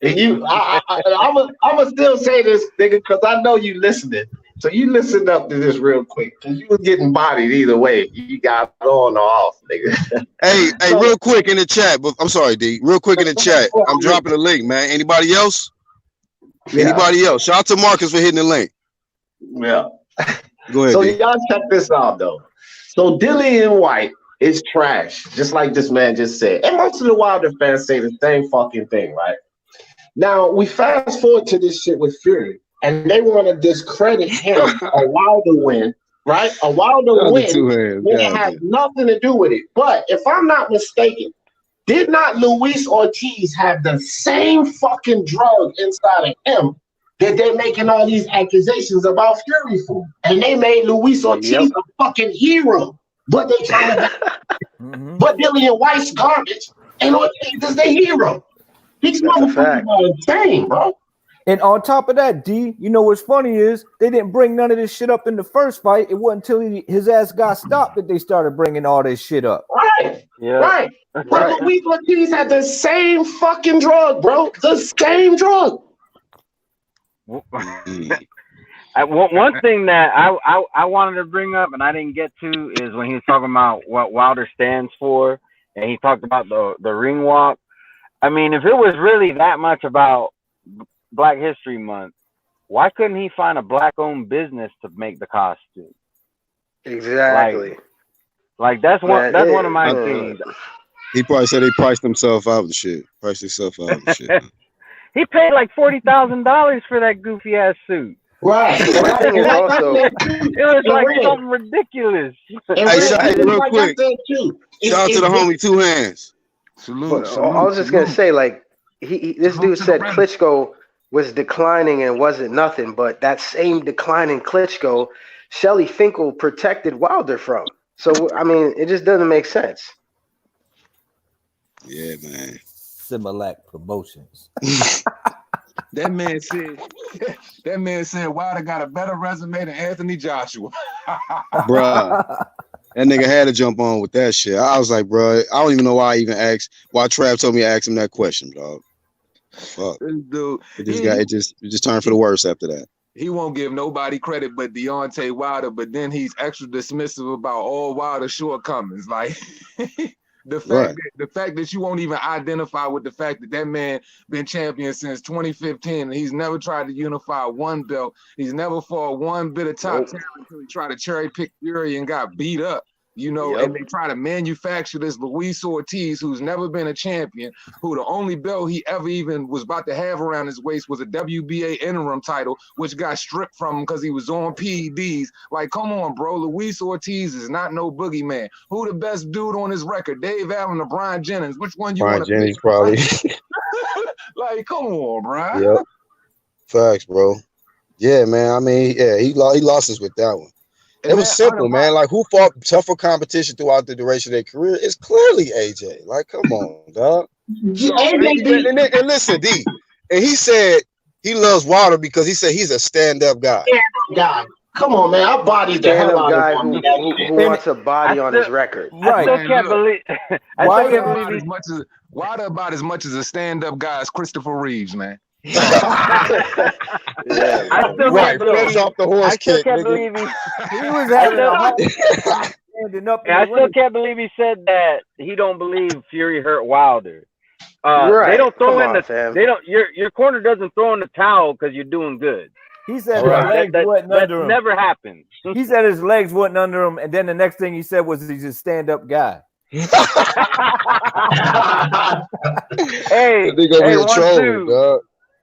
I'm gonna still say this, nigga, because I know you listening. So you listen up to this real quick, because you was getting bodied either way. You got on or off, nigga. Hey, real quick in the chat. But I'm sorry, D. Real quick in the chat. I'm dropping a link, man. Anybody else? Yeah. Anybody else? Shout out to Marcus for hitting the link. Yeah. Go ahead. So D. Y'all check this out though. So Dillian White is trash, just like this man just said. And most of the Wilder fans say the same fucking thing, right? Now we fast forward to this shit with Fury. And they want to discredit him, a Wilder win, right? A Wilder win when it has nothing to do with it. But if I'm not mistaken, did not Luis Ortiz have the same fucking drug inside of him that they're making all these accusations about Fury for? And they made Luis Ortiz a fucking hero. But they trying to but Dillian White's garbage and Ortiz is the hero. These motherfuckers are insane, bro. And on top of that, D, you know what's funny is they didn't bring none of this shit up in the first fight. It wasn't until his ass got stopped that they started bringing all this shit up. Right. Yeah. Right. But Luis Ortiz had the same fucking drug, bro. The same drug. One thing that I wanted to bring up and I didn't get to is when he was talking about what Wilder stands for, and he talked about the ring walk. I mean, if it was really that much about Black History Month, why couldn't he find a black-owned business to make the costume? Exactly. Like that's one of my things. He probably said they priced himself out of shit. Priced himself out of shit. He paid like $40,000 for that goofy ass suit. Right. It was like something ridiculous. Hey, real quick. Shout out to the homie, 2 hands. Salute. I was just gonna say, like, this dude said Klitschko was declining and wasn't nothing, but that same declining Klitschko, Shelly Finkel protected Wilder from. So I mean, it just doesn't make sense. Yeah, man. Similac Promotions. That man said Wilder got a better resume than Anthony Joshua. Bruh. That nigga had to jump on with that shit. I was like, bro, I don't even know why I even asked. Why Trav told me to ask him that question, dog. Fuck. Dude, it just turned for the worse after that. He won't give nobody credit but Deontay Wilder, but then he's extra dismissive about all Wilder's shortcomings. Like the fact that you won't even identify with the fact that man been champion since 2015 and he's never tried to unify one belt. He's never fought one bit of top talent until he tried to cherry pick Fury and got beat up. You know, and they try to manufacture this Luis Ortiz, who's never been a champion, who the only belt he ever even was about to have around his waist was a WBA interim title, which got stripped from him because he was on PEDs. Like, come on, bro. Luis Ortiz is not no boogeyman. Who the best dude on his record? Dave Allen or Brian Jennings? Which one you want to Jennings, probably. Like, come on, bro. Yep. Facts, bro. Yeah, man. I mean, yeah, he lost us with that one. It was simple, man. Like, who fought tougher competition throughout the duration of their career? It's clearly AJ. Like, come on, dog. And listen, D. And he said he loves Wilder because he said he's a stand-up guy. Guy. Come on, man. I bodied the hell out of him. Who wants a body on his record. Right. I still can't believe Wilder about as much as a stand-up guy as Christopher Reeves, man. I still can't believe he was having standing up. I still can't believe he said that he don't believe Fury hurt Wilder. They don't throw they don't. Your corner doesn't throw in the towel because you're doing good. He said his legs wasn't under him. Never happened. He said his legs wasn't under him, and then the next thing he said was he's a stand-up guy. Hey,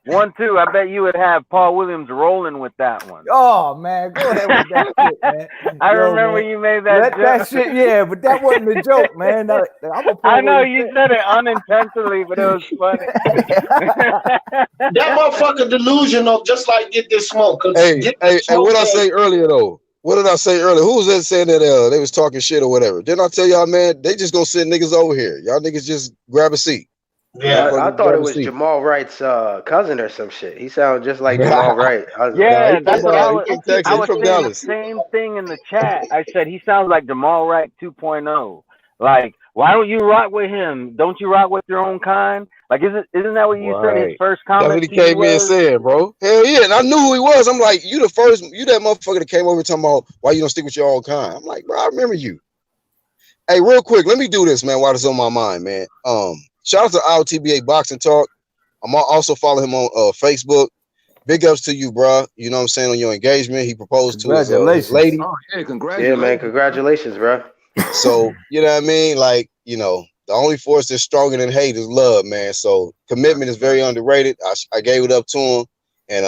one, two. I bet you would have Paul Williams rolling with that one. Oh man, go ahead with that shit, man. I remember you made that joke. That shit, yeah, but that wasn't a joke, man. I know you said it unintentionally, but it was funny. That motherfucker delusional, just like Get This Smoke. Hey, what I say earlier though? What did I say earlier? Who was that saying that they was talking shit or whatever? Didn't I tell y'all, man? They just gonna send niggas over here. Y'all niggas just grab a seat. Yeah, I thought it was Jamal Wright's cousin or some shit. He sounded just like Jamal Wright. That's what I was saying the same thing in the chat. I said he sounds like Jamal Wright 2.0. Like, why don't you rock with him? Don't you rock with your own kind? Like, isn't that what you said his first comment? That's what he came in and said, bro. Hell yeah, and I knew who he was. I'm like, you that motherfucker that came over talking about why you don't stick with your own kind. I'm like, bro, I remember you. Hey, real quick, let me do this, man, while it's on my mind, man. Shout out to our TBA Boxing Talk. I'm also following him on Facebook. Big ups to you, bro. You know what I'm saying, on your engagement. He proposed to his lady. Oh, yeah, congratulations. Yeah, man, congratulations, bro. So, you know what I mean? Like, you know, the only force that's stronger than hate is love, man. So commitment is very underrated. I gave it up to him, and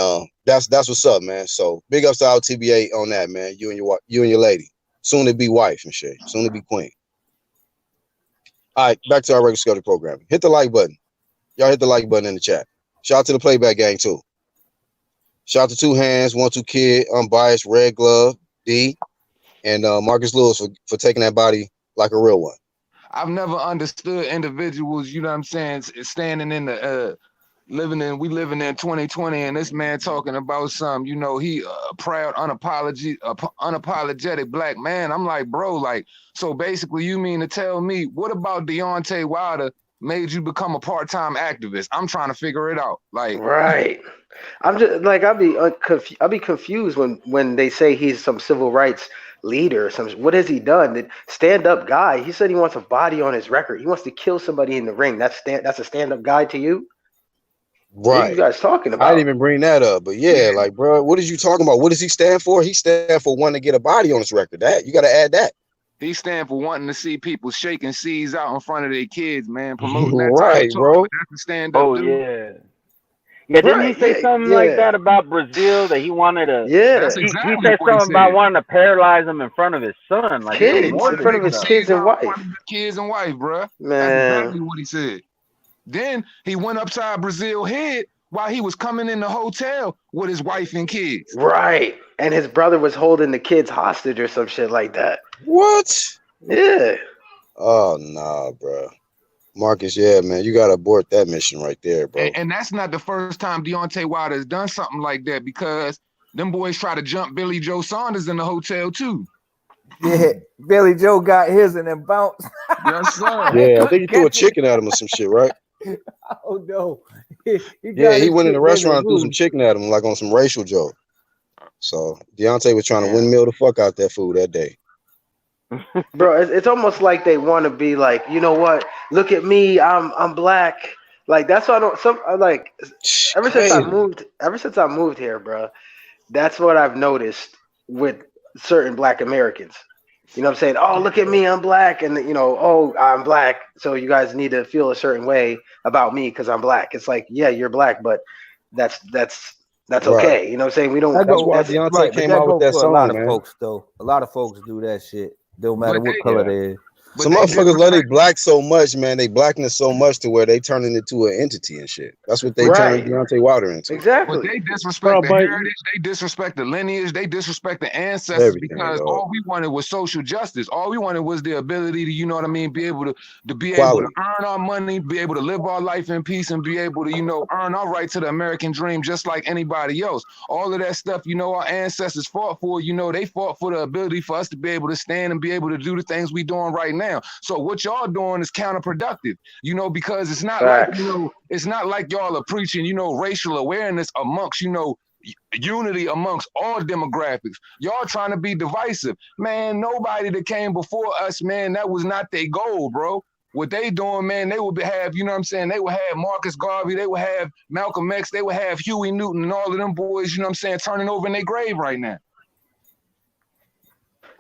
that's what's up, man. So big ups to our TBA on that, man. You and your lady. Soon to be wife and shit. Soon to be queen. All right, back to our regular schedule programming. Hit the like button. Y'all hit the like button in the chat. Shout out to the Playback Gang, too. Shout out to Two Hands, 1-2 Kid, Unbiased, Red Glove, D, and Marcus Lewis for taking that body like a real one. I've never understood individuals, you know what I'm saying, standing in the living in 2020, and this man talking about something, you know, he proud, unapologetic black man. I'm like, bro, like, so basically you mean to tell me, what about Deontay Wilder made you become a part-time activist? I'm trying to figure it out. Like, right. I'm just like, I'll be confused when they say he's some civil rights leader or something. What has he done? The stand-up guy. He said he wants a body on his record. He wants to kill somebody in the ring. That's a stand-up guy to you? Right. What are you guys talking about? I didn't even bring that up, but yeah, like, bro, what is you talking about? What does he stand for? He stands for wanting to get a body on his record. That you got to add that. He stand for wanting to see people shaking C's out in front of their kids, man. Promoting that right, bro. That's a stand-up. Oh, dude. Yeah, didn't he say something like that about Brazil, that he wanted to? Yeah, that's he exactly said something about wanting to paralyze him in front of his son, like kids, in front of his kids and wife. Kids and wife, bro. Man, that's exactly what he said. Then he went upside Brazil's head while he was coming in the hotel with his wife and kids. Right, and his brother was holding the kids hostage or some shit like that. What? Yeah. Oh nah, bro. Marcus, yeah, man, you gotta abort that mission right there, bro. And that's not the first time Deontay Wilder has done something like that, because them boys try to jump Billy Joe Saunders in the hotel too. Yeah, Billy Joe got his and then bounced. Yes, sir. Yeah, I think he threw a chicken at him or some shit, right? Oh no. He went in the restaurant and threw some chicken at him, like on some racial joke. So Deontay was trying to windmill the fuck out that food that day. Bro, it's almost like they want to be like, you know what? Look at me, I'm black. Like that's why ever since I moved here, bro. That's what I've noticed with certain black Americans. You know what I'm saying? Oh, look at me, I'm black, and you know, oh, I'm black, so you guys need to feel a certain way about me because I'm black. It's like, yeah, you're black, but that's okay. Right. You know what I'm saying? We don't. That's why Deontay came out with that song, a lot man. Of folks, though. A lot of folks do that shit. Don't matter what color they is. Some motherfuckers love they black so much, man. They blackness so much to where they turn it into an entity and shit. That's what they turn Deontay Wilder into. Exactly. But they disrespect the heritage, they disrespect the lineage, they disrespect the ancestors, because all we wanted was social justice. All we wanted was the ability to, you know what I mean, be able to be able to earn our money, be able to live our life in peace, and be able to, you know, earn our right to the American dream just like anybody else. All of that stuff, you know, our ancestors fought for. You know, they fought for the ability for us to be able to stand and be able to do the things we doing right now. So what y'all doing is counterproductive, you know, because it's not like, you know, it's not like y'all are preaching, you know, racial awareness amongst, you know, unity amongst all demographics. Y'all trying to be divisive. Man, nobody that came before us, man, that was not their goal, bro. what they doing, man, they would have, you know what I'm saying? They would have Marcus Garvey, they would have Malcolm X, they would have Huey Newton and all of them boys, you know what I'm saying, turning over in their grave right now.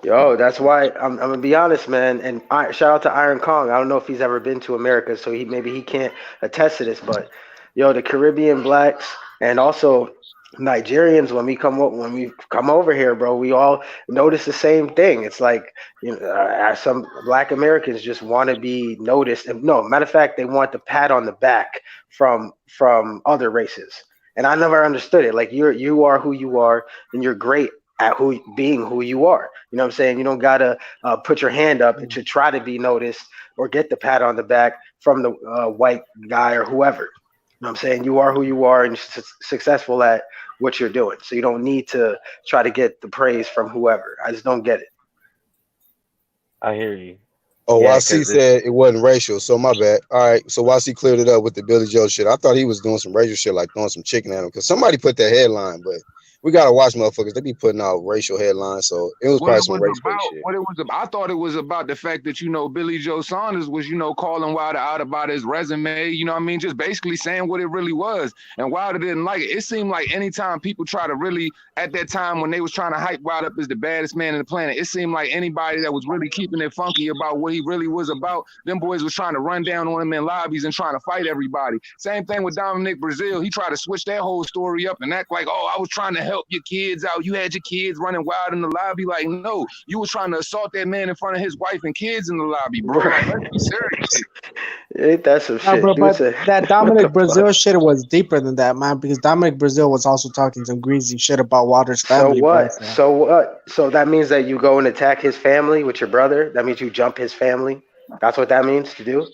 Yo, that's why I'm gonna be honest, man. And shout out to Iron Kong. I don't know if he's ever been to America, so maybe he can't attest to this. But yo, the Caribbean blacks and also Nigerians, when we come over here, bro, we all notice the same thing. It's like, you know, some Black Americans just want to be noticed. And no, matter of fact, they want the pat on the back from other races. And I never understood it. Like you are who you are, and you're great at being who you are. You know what I'm saying? You don't gotta put your hand up to try to be noticed or get the pat on the back from the white guy or whoever. You know what I'm saying? You are who you are and successful at what you're doing. So you don't need to try to get the praise from whoever. I just don't get it. I hear you. Oh, yeah, YC said it wasn't racial, so my bad. All right, so YC cleared it up with the Billy Joe shit. I thought he was doing some racial shit, like throwing some chicken at him, because somebody put that headline, but we gotta watch motherfuckers. They be putting out racial headlines, so it was probably some racial shit. What it was about, I thought it was about the fact that, you know, Billy Joe Saunders was, you know, calling Wilder out about his resume. You know what I mean? Just basically saying what it really was, and Wilder didn't like it. It seemed like anytime people try to really, at that time when they was trying to hype Wilder up as the baddest man on the planet, it seemed like anybody that was really keeping it funky about what he really was about, them boys was trying to run down on him in lobbies and trying to fight everybody. Same thing with Dominic Brazil. He tried to switch that whole story up and act like, oh, I was trying to help your kids out. You had your kids running wild in the lobby. Like, no, you was trying to assault that man in front of his wife and kids in the lobby, bro. Like, let's be serious. Ain't that some shit? Bro, but that Dominic Brazil shit was deeper than that, man, because Dominic Brazil was also talking some greasy shit about Wilder's family. So what? Bro, so what? So that means that you go and attack his family with your brother? That means you jump his family? That's what that means to do?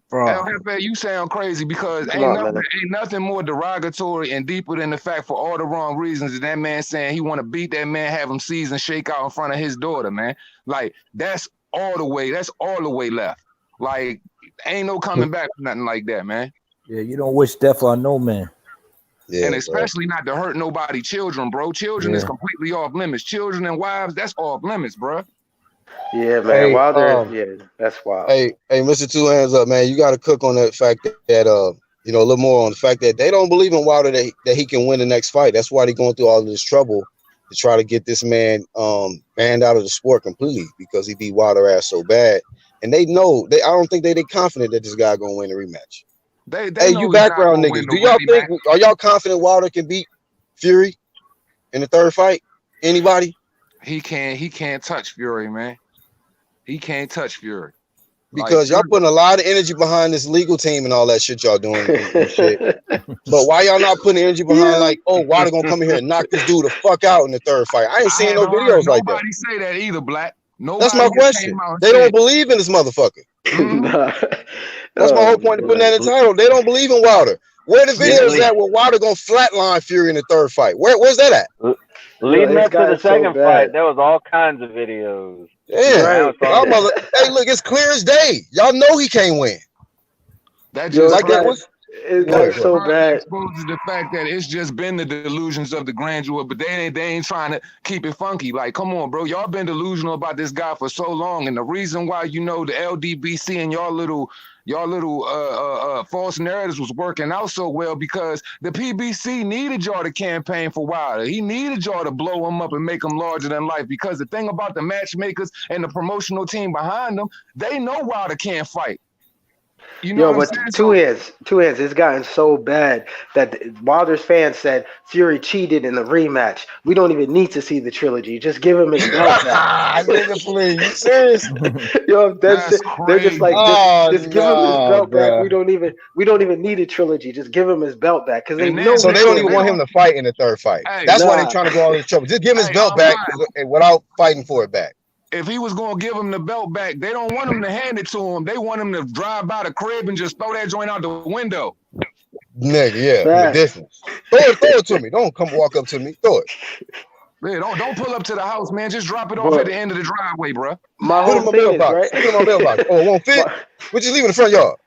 Bro, you sound crazy, because ain't nothing more derogatory and deeper than the fact, for all the wrong reasons, that that man saying he want to beat that man, have him seize and shake out in front of his daughter, man. Like, that's all the way left. Like, ain't no coming back from nothing like that, man. Yeah, you don't wish death on no man. Yeah, and especially not to hurt nobody, children, bro. Children is completely off limits. Children and wives, that's off limits, bro. Yeah, man. Hey, Wilder, that's wild. Hey, Mr. Two Hands Up, man. You got to cook on that fact that you know, a little more on the fact that they don't believe in Wilder that he can win the next fight. That's why they're going through all this trouble to try to get this man banned out of the sport completely, because he beat Wilder ass so bad. And they know I don't think they're confident that this guy gonna win the rematch. They you background niggas, do y'all think are y'all confident Wilder can beat Fury in the third fight? Anybody? He can't touch Fury, man. He can't touch Fury. Because y'all putting a lot of energy behind this legal team and all that shit y'all doing and shit. But why y'all not putting energy behind like, oh, Wilder gonna come in here and knock this dude the fuck out in the third fight? I ain't seen no videos like that. Nobody say that either, Black. That's my question. They don't believe in this motherfucker. That's my whole point of putting that in the title. They don't believe in Wilder. Where the videos at where Wilder gonna flatline Fury in the third fight? Where's that at? Leading up to the second fight, there was all kinds of videos. Yeah, hey, look, it's clear as day. Y'all know he can't win. That just like that was. It got so bad. Exposes the fact that it's just been the delusions of the grandeur, but they ain't trying to keep it funky. Like, come on, bro, y'all been delusional about this guy for so long, and the reason why, you know, the LDBC and y'all little false narratives was working out so well, because the PBC needed y'all to campaign for Wilder. He needed y'all to blow him up and make him larger than life, because the thing about the matchmakers and the promotional team behind them, they know Wilder can't fight. You know, but two hands. It's gotten so bad that Wilder's fans said Fury cheated in the rematch. We don't even need to see the trilogy. Just give him his belt back. Please, you serious? Yo, they're just like, just give him his belt back. We don't even need a trilogy. Just give him his belt back, because they know. So they don't even want him to fight in the third fight. That's why they're trying to go all this trouble. Just give him his belt back without fighting for it back. If he was going to give him the belt back, they don't want him to hand it to him. They want him to drive by the crib and just throw that joint out the window. Nigga, yeah, from a distance. Throw it to me. Don't come walk up to me. Throw it. Yeah, don't pull up to the house, man. Just drop it off at the end of the driveway, bro. My whole thing is, right? Put it in my mailbox. Oh, it won't fit? We'll just leave it in the front yard.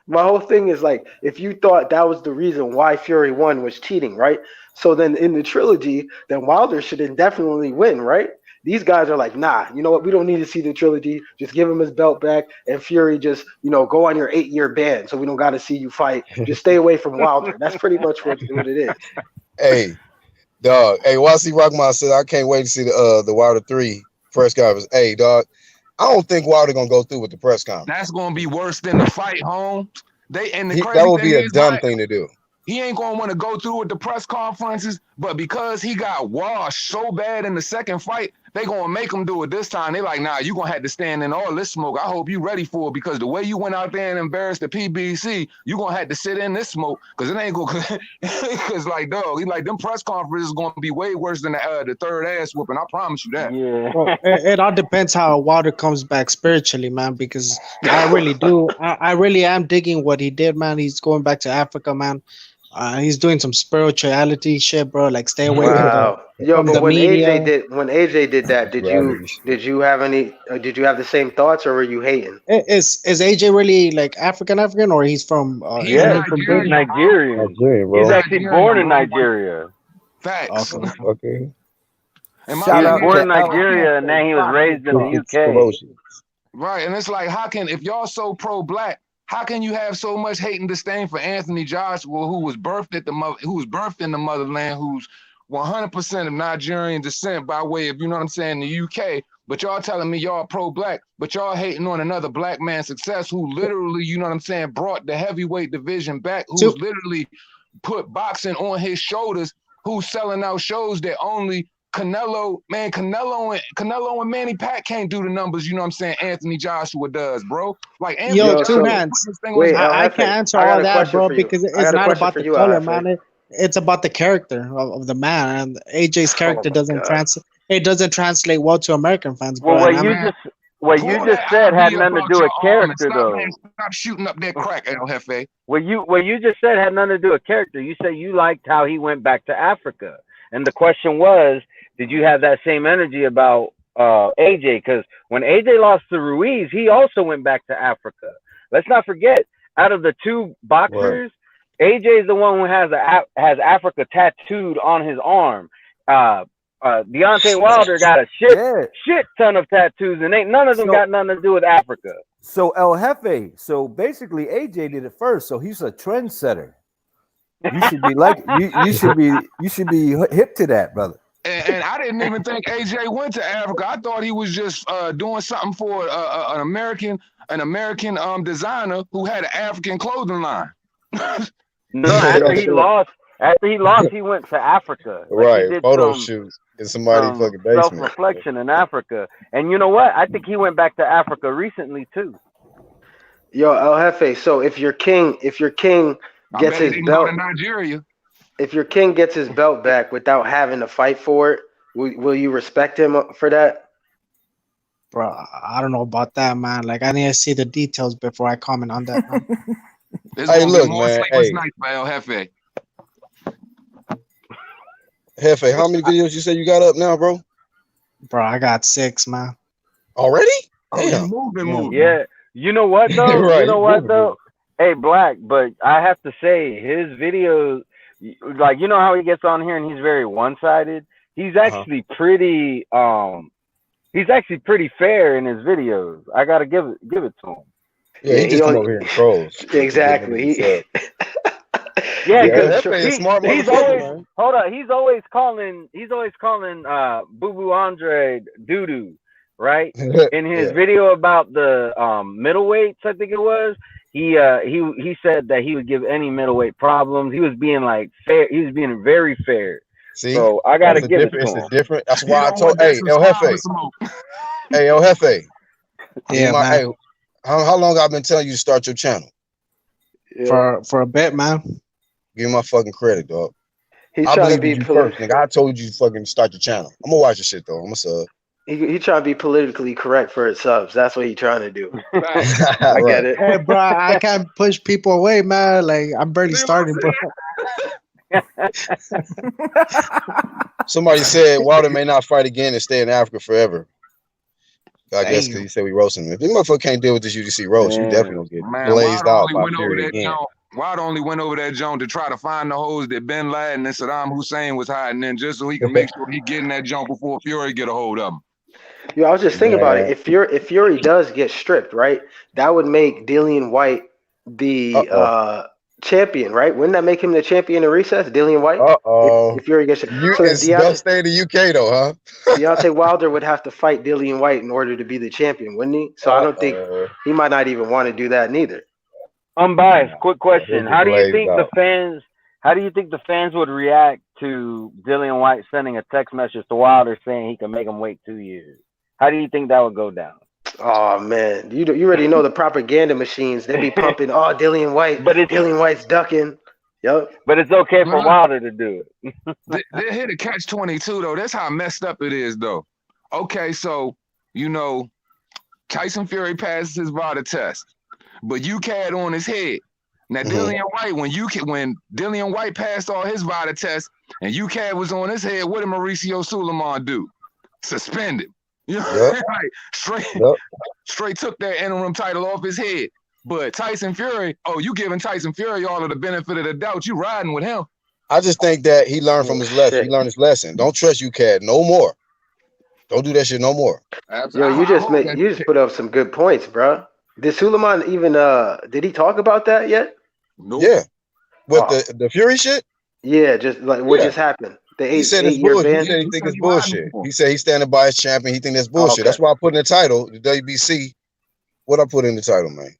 My whole thing is, like, if you thought that was the reason why Fury won was cheating, right? So then in the trilogy, then Wilder should indefinitely win, right? These guys are like, nah, you know what? We don't need to see the trilogy. Just give him his belt back, and Fury just, go on your 8-year ban, so we don't got to see you fight. Just stay away from Wilder. That's pretty much what it is. Hey, dog. Hey, YC Rockman said I can't wait to see the Wilder 3 press conference. Hey, dog. I don't think Wilder gonna go through with the press conference. That's gonna be worse than the fight, Holmes. That would be a dumb thing to do. He ain't gonna want to go through with the press conferences, but because he got washed so bad in the second fight, they gonna make him do it this time. They like, nah, you gonna have to stand in all this smoke. I hope you ready for it, because the way you went out there and embarrassed the PBC, you gonna have to sit in this smoke, because it ain't gonna. Because like, dog, he like them press conferences is gonna be way worse than the third ass whooping. I promise you that. Yeah. Well, it all depends how Wilder comes back spiritually, man. Because I really do. I really am digging what he did, man. He's going back to Africa, man. He's doing some spirituality shit, bro. Like, stay away from but the when media. AJ did that, did you have any? Did you have the same thoughts, or were you hating? Is AJ really like African, or he's from? He's Nigerian. He's actually born in Nigeria. Facts. Okay. He was born in Nigeria, and then he was raised in the UK. Right, and it's like, if y'all so pro-black, how can you have so much hate and disdain for Anthony Joshua, who was birthed in the motherland, who's 100% of Nigerian descent by way of, the UK, but y'all telling me y'all pro-black, but y'all hating on another black man's success who literally, brought the heavyweight division back, who's literally put boxing on his shoulders, who's selling out shows that only Canelo and Manny Pac can't do the numbers, Anthony Joshua does, bro. Like, Anthony two hands. Wait, I can't answer all that, bro, because it's not about the color, man. It's about the character of the man, and AJ's character doesn't translate. It doesn't translate well to American fans, bro. Well, what you just said had nothing to do with character, though. Stop shooting up that crack, El Jefe. What you just said had nothing to do with character. You said you liked how he went back to Africa, and the question was, did you have that same energy about AJ? Because when AJ lost to Ruiz, he also went back to Africa. Let's not forget, out of the two boxers, AJ is the one who has Africa tattooed on his arm. Deontay Wilder got a shit ton of tattoos, and ain't none of them got nothing to do with Africa. So El Jefe, so basically AJ did it first, so he's a trendsetter. You should be like you should be hip to that, brother. And I didn't even think AJ went to Africa. I thought he was just doing something for an American designer who had an African clothing line. No, after he lost, he went to Africa. Right, photo shoots in somebody's fucking basement. Self-reflection in Africa, and you know what? I think he went back to Africa recently too. Yo, El Jefe. So if your king gets his belt to Nigeria. If your king gets his belt back without having to fight for it, will you respect him for that? Bro, I don't know about that, man. Like, I need to see the details before I comment on that. Hey, look, man. Hey, Jefe, how many videos you say you got up now, bro? Bro, I got 6, man. Already? Damn. Moving. Yeah. You know what though? Right, you know what though? Hey, Black, but I have to say his videos, like, you know how he gets on here and he's very one-sided? He's actually pretty fair in his videos. I gotta give it to him. Yeah, he just come over here and trolls. Exactly. Yeah, because he's always hold on. He's always calling Boo Boo Andre doo-doo, right? In his video about the middleweights, I think it was. He said that he would give any middleweight problems. He was being like fair. He was being very fair. See, so I gotta give it to him. It's different. That's why I told. Hey, El Jefe. Hey, El Jefe. Yeah, man. Hey, how long I've been telling you to start your channel? Yeah. For a bit, man. Give me my fucking credit, dog. He's trying to be first, nigga. I told you to fucking start your channel. I'm gonna watch your shit though. I'm a sub. He trying to be politically correct for his subs. That's what he trying to do. I get it. Hey, bro, I can't push people away, man. Like, I'm barely starting, bro. Somebody said Wilder may not fight again and stay in Africa forever. I guess because he said we roasting him. If this motherfucker can't deal with this UGC roast, you definitely gonna get blazed out by Fury again. Wilder only went over that joint to try to find the hoes that Bin Laden and Saddam Hussein was hiding in, just so he can make sure he get in that joint before Fury get a hold of him. Yeah, I was just thinking about it. If Fury does get stripped, right, that would make Dillian White the champion, right? Wouldn't that make him the champion in recess, Dillian White? If Fury gets stripped. So don't stay in the UK though, huh? Deontay Wilder would have to fight Dillian White in order to be the champion, wouldn't he? So I don't think he might not even want to do that neither. Unbiased. Quick question: How do you think the fans would react to Dillian White sending a text message to Wilder saying he can make him wait 2 years? How do you think that would go down? Oh man, you already know the propaganda machines. They be pumping, Dillian White, but Dillian White's ducking. Yep. But it's okay for Wilder to do it. They hit a catch-22 though. That's how messed up it is though. Okay, so Tyson Fury passes his VADA test, but UKAD on his head. Now Dillian White, when Dillian White passed all his VADA tests and UKAD was on his head, what did Mauricio Suleiman do? Suspended. Straight took that interim title off his head. But Tyson Fury, you giving Tyson Fury all of the benefit of the doubt. You riding with him. I just think that he learned from his lesson. He learned his lesson. Don't trust UKAD no more. Don't do that shit no more. Yo, you just put up some good points, bro. Did Suleiman even did he talk about that yet? Nope. Yeah. What the Fury shit? Yeah, just like what just happened. He said it's bullshit. He said he think it's bullshit. He said he's standing by his champion. He think that's bullshit. Okay. That's why I put in the title, the WBC. What I put in the title, man?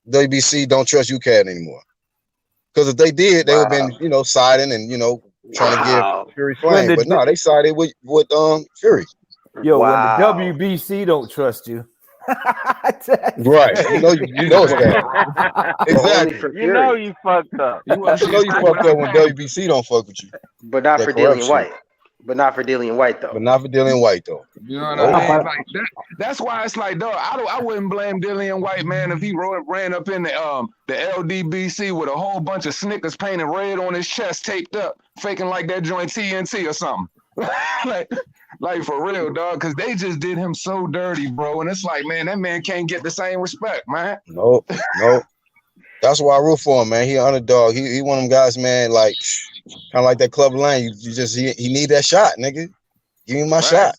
WBC don't trust UKAD anymore. Because if they did, they would have been, siding and trying to give Fury flame. But no, they sided with Fury. Yo, when the WBC don't trust you. Right. You know it's bad. Exactly. You know you fucked up. You fucked up when WBC don't fuck with you. But not for Dillian White. But not for Dillian White though. You know what I mean? Like that's why it's like, dog, I wouldn't blame Dillian White, man, if he ran up in the LDBC with a whole bunch of Snickers painted red on his chest, taped up, faking like that joint TNT or something. like for real, dog, because they just did him so dirty, bro. And it's like, man, that man can't get the same respect, man. Nope. That's why I root for him, man. He an underdog. He one of them guys, man, like kind of like that Club Lane. He need that shot, nigga. Give me my shot.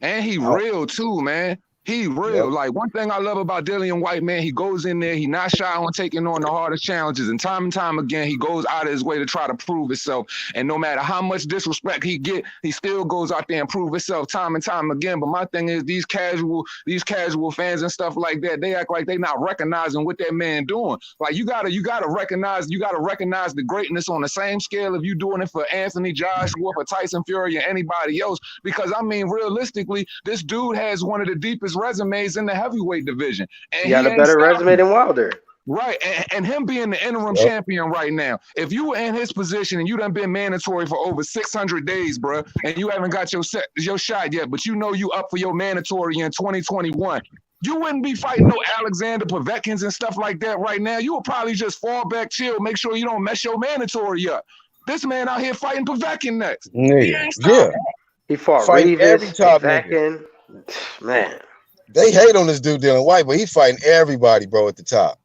And he real too, man. He real. Like one thing I love about Dillian White, man, he goes in there, he not shy on taking on the hardest challenges, and time again, he goes out of his way to try to prove himself. And no matter how much disrespect he get, he still goes out there and prove himself time and time again. But my thing is these casual fans and stuff like that, they act like they not recognizing what that man doing. Like you gotta recognize the greatness on the same scale if you doing it for Anthony Joshua, for Tyson Fury, or anybody else. Because I mean, realistically, this dude has one of the deepest resumes in the heavyweight division. And he got a better resume than Wilder. Right. And him being the interim champion right now, if you were in his position and you done been mandatory for over 600 days, bro, and you haven't got your shot yet, but you up for your mandatory in 2021, you wouldn't be fighting no Alexander Povetkin's and stuff like that right now. You would probably just fall back, chill, make sure you don't mess your mandatory up. This man out here fighting Povetkin next. He fought Reeves, Povetkin. Man. They hate on this dude, Dillian White, but he's fighting everybody, bro, at the top.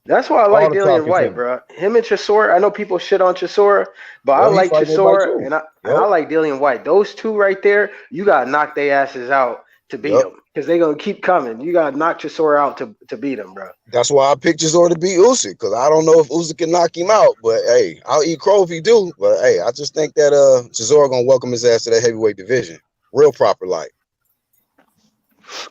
That's why I like Dillian White, bro. Him and Chisora, I know people shit on Chisora, but I like Chisora and I like Dillian White. Those two right there, you got to knock their asses out to beat them because they're going to keep coming. You got to knock Chisora out to beat them, bro. That's why I picked Chisora to beat Usyk because I don't know if Usyk can knock him out, but hey, I'll eat crow if he do. But hey, I just think that Chisora going to welcome his ass to that heavyweight division. Real proper like.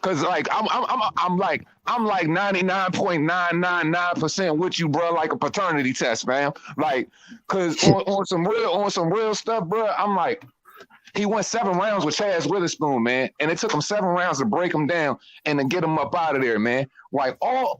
Cause like I'm like 99.999% with you, bro. Like a paternity test, man. Like, cause on some real stuff, bro. I'm like, he went 7 rounds with Chaz Witherspoon, man, and it took him 7 rounds to break him down and to get him up out of there, man. Like all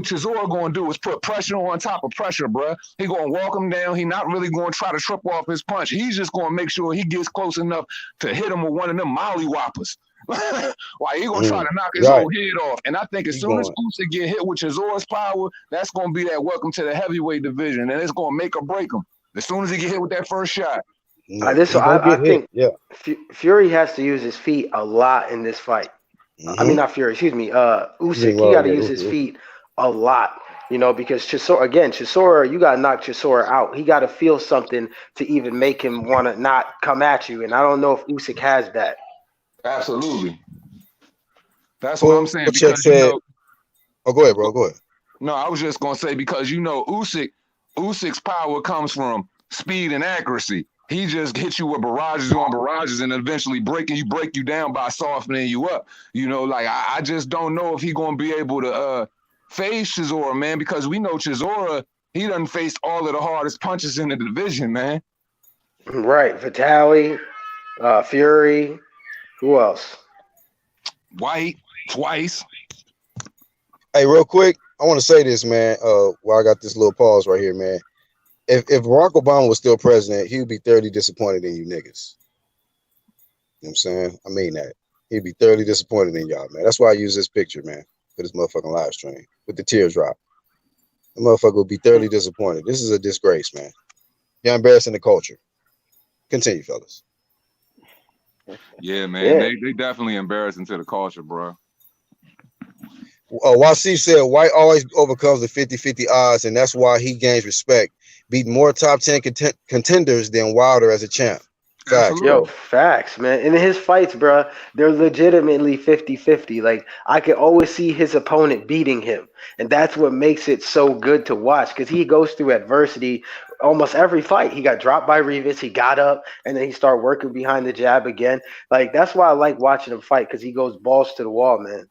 Chisora gonna do is put pressure on top of pressure, bro. He gonna walk him down. He not really gonna try to trip off his punch. He's just gonna make sure he gets close enough to hit him with one of them molly whoppers. Like he gonna try to knock his whole head off. And I think as soon as Usyk get hit with Chisora's power, that's gonna be that welcome to the heavyweight division, and it's gonna make or break him. As soon as he get hit with that first shot. I think Fury has to use his feet a lot in this fight. I mean, not Fury, excuse me. Usyk, he got to use his feet a lot, because Chisora, you got to knock Chisora out. He got to feel something to even make him want to not come at you. And I don't know if Usyk has that. Absolutely. That's what I'm saying. Because oh, go ahead, bro. Go ahead. No, I was just gonna say because Usyk's power comes from speed and accuracy. He just hits you with barrages on barrages and eventually break you down by softening you up. Like I just don't know if he's gonna be able to face Chisora, man, because we know Chisora, he done faced all of the hardest punches in the division, man. Right. Vitaly, Fury, who else? White, twice. Hey, real quick, I want to say this, man. While I got this little pause right here, man. If Barack Obama was still president, he would be thoroughly disappointed in you niggas. You know what I'm saying? I mean that. He'd be thoroughly disappointed in y'all, man. That's why I use this picture, man, for this motherfucking live stream with the tears drop. The motherfucker would be thoroughly disappointed. This is a disgrace, man. You're embarrassing the culture. Continue, fellas. Yeah, man. Yeah. They definitely embarrassing to the culture, bro. YC said White always overcomes the 50-50 odds, and that's why he gains respect. Beat more top 10 contenders than Wilder as a champ. Facts, yo, facts, man. In his fights, bro, they're legitimately 50-50. Like, I can always see his opponent beating him. And that's what makes it so good to watch, because he goes through adversity almost every fight. He got dropped by Rivas, he got up, and then he started working behind the jab again. Like, that's why I like watching him fight, because he goes balls to the wall, man.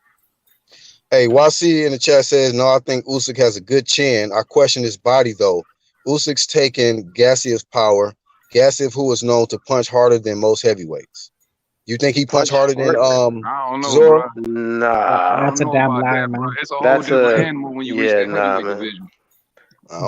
Hey, YC in the chat says, no, I think Usyk has a good chin. I question his body, though. Usyk's taking Gassiev's power. Gassiev, who is known to punch harder than most heavyweights. You think he punched harder than I don't know, Zora? Bro. Nah, that's a damn lie, man. It's a whole different animal when you reach that heavyweight division.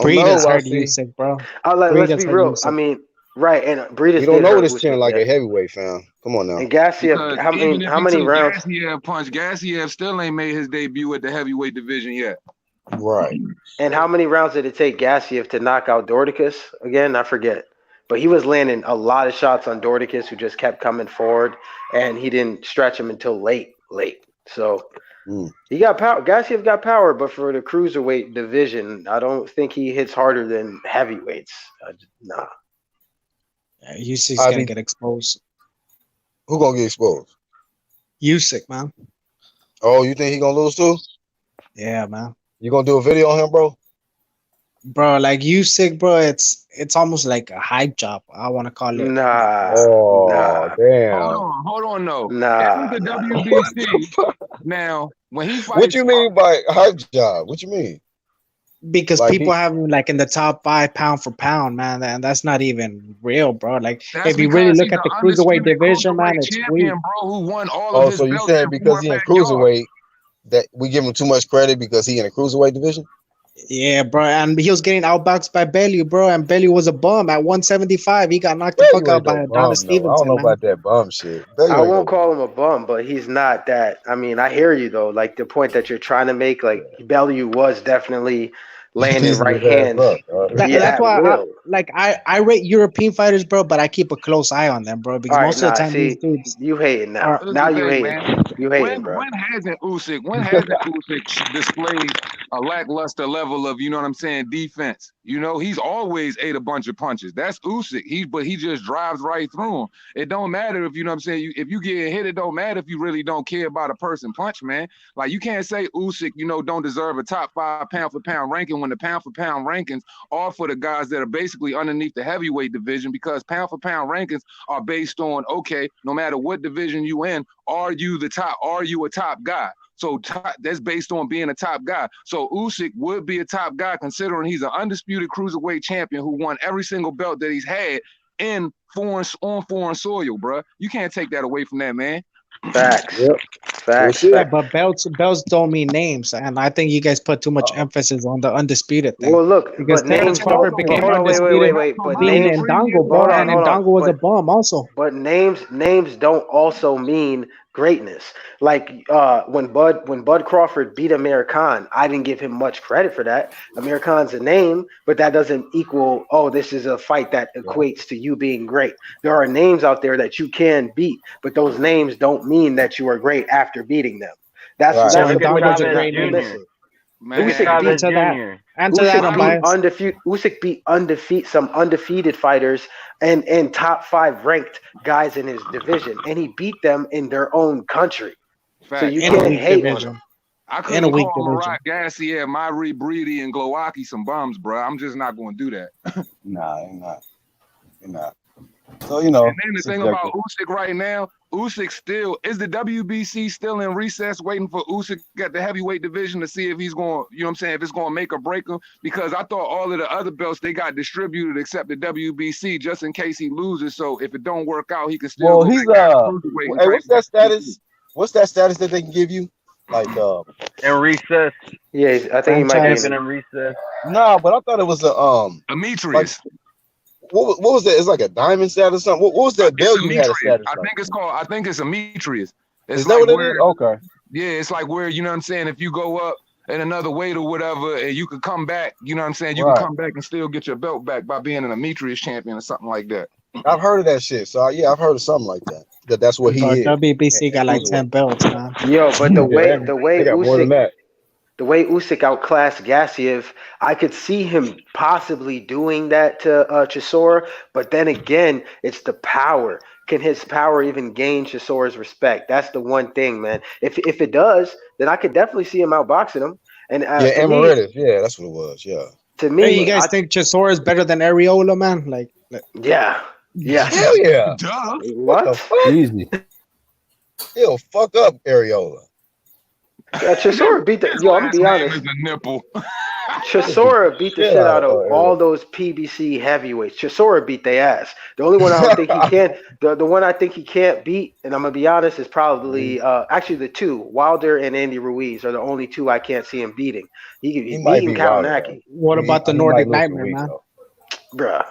Breeders hurt Usyk, bro. Let's be real. I mean, right, and Breeders. You don't know this chin like a heavyweight, fam. Come on now. And Gassiev, how many rounds? Gassiev still ain't made his debut at the heavyweight division yet. Right. And how many rounds did it take Gassiev to knock out Dorticus? Again, I forget. But he was landing a lot of shots on Dorticus, who just kept coming forward, and he didn't stretch him until late. So he got power. Gassiev got power, but for the cruiserweight division, I don't think he hits harder than heavyweights. Nah. Yeah, Usyk's gonna get exposed. Who gonna get exposed? Usyk, man. Oh, you think he gonna lose too? Yeah, man. You gonna do a video on him, bro? Bro, like Usyk, bro, it's almost like a hype job. I want to call it. Nah. Damn. Hold on, no. Nah. The WBC. Now, when he fights, what you mean by hype job? What you mean? Because like people have him like in the top 5 pound for pound, man, and that's not even real, bro. Like if you really look at the cruiserweight division, man, it's weak. Bro, who won all of his so you saying because he in cruiserweight that we give him too much credit because he in a cruiserweight division? Yeah, bro, and he was getting outboxed by Bellew, bro, and Bellew was a bum at 175. He got knocked the fuck out by Adonis Stevenson. I don't know about that bum shit. I won't call him a bum, but he's not that. I mean, I hear you though. Like the point that you're trying to make, like Bellew was definitely landing right hands. That's why I rate European fighters, bro, but I keep a close eye on them, bro, because most of the time these dudes you hating now. Now you hating. You hating, bro. When hasn't Usyk displayed a lackluster level of, you know what I'm saying, defense? You know, he's always ate a bunch of punches. That's Usyk. But he just drives right through them. It don't matter if, you know what I'm saying, if you get hit, it don't matter if you really don't care about a person punch, man. Like, you can't say Usyk, you know, don't deserve a top 5 pound for pound ranking when the pound for pound rankings are for the guys that are basically underneath the heavyweight division, because pound for pound rankings are based on, okay, no matter what division you in, are you the top? Are you a top guy? So that's based on being a top guy. So Usyk would be a top guy considering he's an undisputed cruiserweight champion who won every single belt that he's had on foreign soil, bro. You can't take that away from that, man. Facts. Yep. Facts. Yeah, but belts don't mean names, and I think you guys put too much emphasis on the undisputed thing. Well, look, because Terrence Crawford became undisputed. But being in Ndango, bro, and Ndango was a bum also. But names don't also mean greatness. Like when Bud Crawford beat Amir Khan, I didn't give him much credit for that. Amir Khan's a name, but that doesn't equal, oh, this is a fight that equates to you being great. There are names out there that you can beat, but those names don't mean that you are great after beating them. That's Ndango's a great name. Man. Usyk beat some undefeated fighters and top 5 ranked guys in his division, and he beat them in their own country. Fact. So you can't hate on him. I couldn't call Murat Gassiev, Myri Breedy, and Glowacki some bums, bro. I'm just not going to do that. Nah, you're not. So, you know. And then the thing about Usyk right now, Usyk still, is the WBC still in recess waiting for Usyk at the heavyweight division to see if he's going, you know what I'm saying, if it's going to make or break him? Because I thought all of the other belts, they got distributed except the WBC just in case he loses. So if it don't work out, he can still go he's hey, what's that status? What's that status that they can give you? Like in recess. Yeah, I think he might have been in recess. No, but I thought it was Demetrius. Like, what was that? It's like a diamond status or something. What was that belt you had a status? I think it's Demetrius. Is that what it is? Okay. Yeah, it's like where, you know what I'm saying, if you go up in another weight or whatever, and you could come back, you know what I'm saying, you can come back and still get your belt back by being an Demetrius champion or something like that. I've heard of that shit. So yeah, I've heard of something like that. That's what he is. WBC got like 10 belts, man. Yo, but the way Usyk outclassed Gassiev, I could see him possibly doing that to Chisora, but then again, it's the power. Can his power even gain Chisora's respect? That's the one thing, man. If it does, then I could definitely see him outboxing him. And Emeritus, that's what it was. Yeah. To me, you guys think Chisora is better than Areola, man? Like yeah. Hell yeah. Duh. What? The fuck? Easy. He'll fuck up Areola. Chisora beat the. Yo, I'm gonna be honest. Chisora beat the shit out of all those PBC heavyweights. Chisora beat their ass. The only one I don't think he can't. The one I think he can't beat, and I'm gonna be honest, is probably actually the two, Wilder and Andy Ruiz, are the only two I can't see him beating. He's beating Kalinacki. What about the Nordic Nightmare, man? Bruh.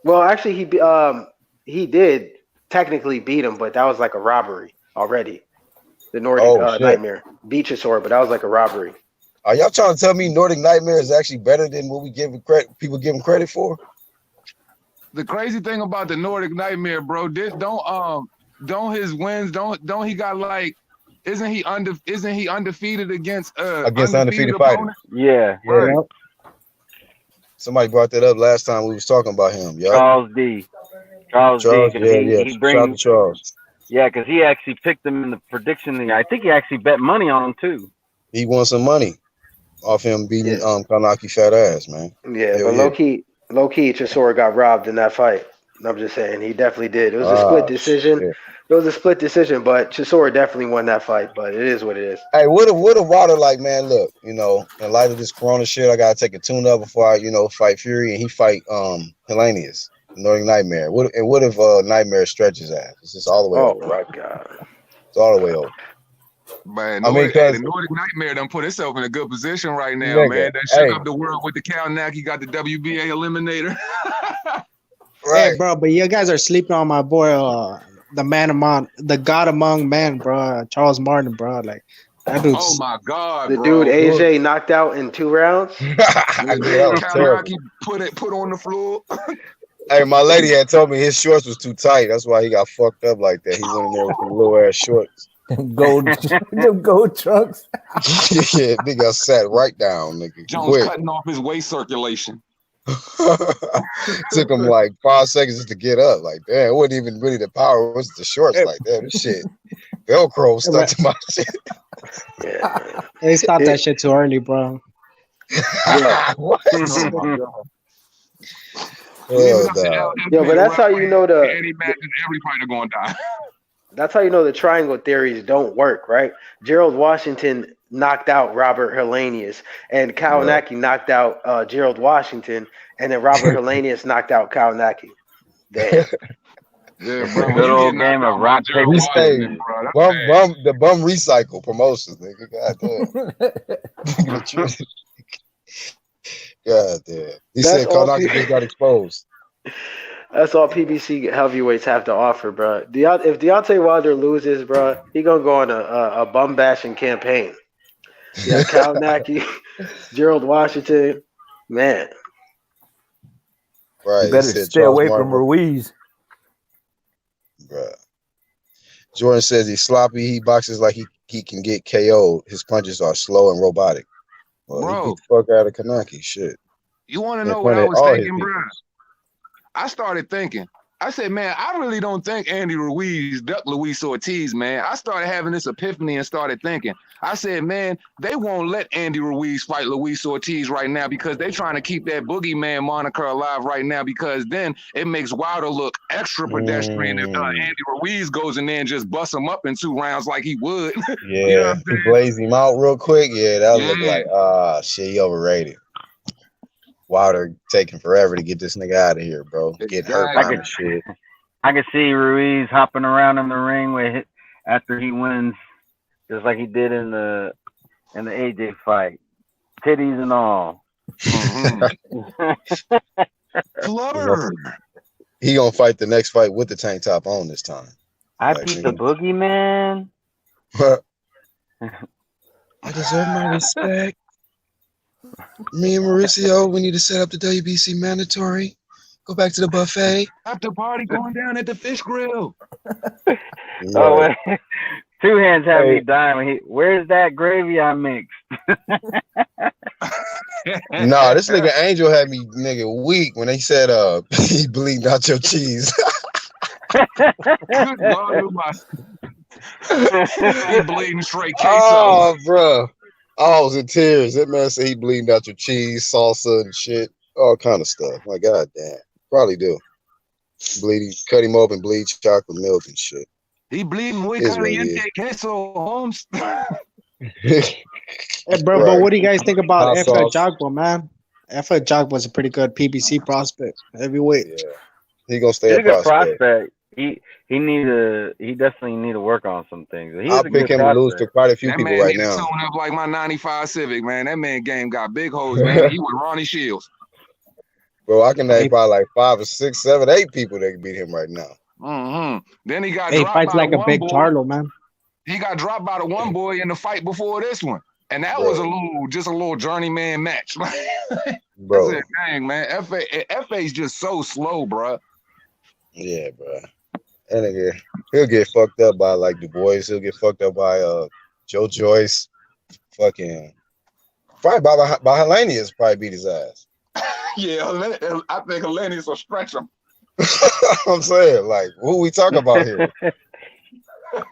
Well, actually, he did technically beat him, but that was like a robbery already. The Nordic Nightmare beat Chisora, but that was like a robbery. Are y'all trying to tell me Nordic Nightmare is actually better than what we give people give him credit for? The crazy thing about the Nordic Nightmare, bro, don't his wins don't he got like isn't he undefeated against undefeated fighters? Yeah. Right. Somebody brought that up last time we was talking about him. Yo. Charles D. He brings Charles. Yeah, because he actually picked him in the prediction. I think he actually bet money on him too. He won some money off him beating Kalinacki fat ass, man. Yeah, but low key, Chisora got robbed in that fight. I'm just saying, he definitely did. It was a split decision. Shit. It was a split decision, but Chisora definitely won that fight. But it is what it is. What if Wilder like, man, look, you know, in light of this Corona shit, I gotta take a tune up before I, fight Fury, and he fight Hellenius, Nordic Nightmare. What if Nightmare stretches ass? It's just all the way over. Oh my god, it's all the way over. Man, the Nordic Nightmare done put itself in a good position right now, man. That shook up the world with the Kalinacki, got the WBA eliminator. Right, hey, bro, but you guys are sleeping on my boy, the God among men, bro, Charles Martin, bro. Like that dude. Oh my god, the dude AJ knocked out in 2 rounds. Kalinacki put on the floor. Hey, my lady had told me his shorts was too tight. That's why he got fucked up like that. He went in there with some little ass shorts. Them gold trunks. Yeah, nigga sat right down, nigga. Jones cutting off his waist circulation. Took him like 5 seconds just to get up. Like, damn, it wasn't even really the power. It was the shorts. Like, damn, this shit. Velcro stuck to my shit. Yeah. They stopped that shit too early, bro. Yeah. Yo, but that's how you know every fighter gonna die. That's how you know the triangle theories don't work, right? Gerald Washington knocked out Robert Hellenius, and Kalinacki knocked out Gerald Washington, and then Robert Hellenius knocked out Kalinacki. Damn. Yeah, bro. Good old game of rock, paper, scissors. The bum recycle promotions, nigga. God damn. God damn. He said Kalinacki just got exposed. That's all PBC heavyweights have to offer, bro. If Deontay Wilder loses, bro, he gonna go on a bum bashing campaign. Yeah, Kalinacki, Gerald Washington, man. Right. You better stay away from Ruiz. Bruh. Jordan says he's sloppy. He boxes like he can get KO'd. His punches are slow and robotic. Well, bro, he beat the fuck out of Kanaki. Shit. You want to know what I was thinking, bro? I started thinking. I said, man, I really don't think Andy Ruiz ducked Luis Ortiz, man. I started having this epiphany and started thinking. I said, man, they won't let Andy Ruiz fight Luis Ortiz right now because they're trying to keep that boogeyman moniker alive right now because then it makes Wilder look extra pedestrian if Andy Ruiz goes in there and just busts him up in 2 rounds like he would. Yeah, you know he blazed him out real quick. Yeah, that look like, shit, he overrated. Wilder taking forever to get this nigga out of here, bro. Get hurt by shit. I can see Ruiz hopping around in the ring after he wins, just like he did in the AJ fight, titties and all. Flubber. He gonna fight the next fight with the tank top on this time. I beat the boogeyman. I deserve my respect. Me and Mauricio, we need to set up the WBC mandatory. Go back to the buffet. After party going down at the fish grill. Oh, Two Hands had me dying. Where's that gravy I mixed? Nah, this nigga Angel had me weak when they said he bleeding out your cheese. Good Lord, he bleeding straight queso. Oh, bro. I was in tears. That man said he bleeding out your cheese, salsa, and shit. All kind of stuff. My God damn. Probably do. Bleeding, cut him open, bleed chocolate milk and shit. He bleeding muy caliente queso, Holmes. Hey, bro, but what do you guys think about Efe Jagba, man? Efe Jagba was a pretty good PBC prospect, heavyweight. Yeah. He gonna stay a good prospect. He definitely need to work on some things. I'll pick him to lose to quite a few people right now. Tone up like my '95 Civic, man. That man game got big holes, man. He was Ronnie Shields. Bro, I can name probably like 5 or 6, 7, 8 people that can beat him right now. Then he got he dropped fights by like a big Charlo, man. He got dropped by the one boy in the fight before this one, and that was a little journeyman match. Bro, that's it, dang man, Efe's just so slow, bro. Yeah, bro. That nigga, he'll get fucked up by like Du Bois. He'll get fucked up by Joe Joyce. Fucking probably by Helenius probably beat his ass. Yeah, I think Helenius will stretch him. I'm saying, like, who we talking about here?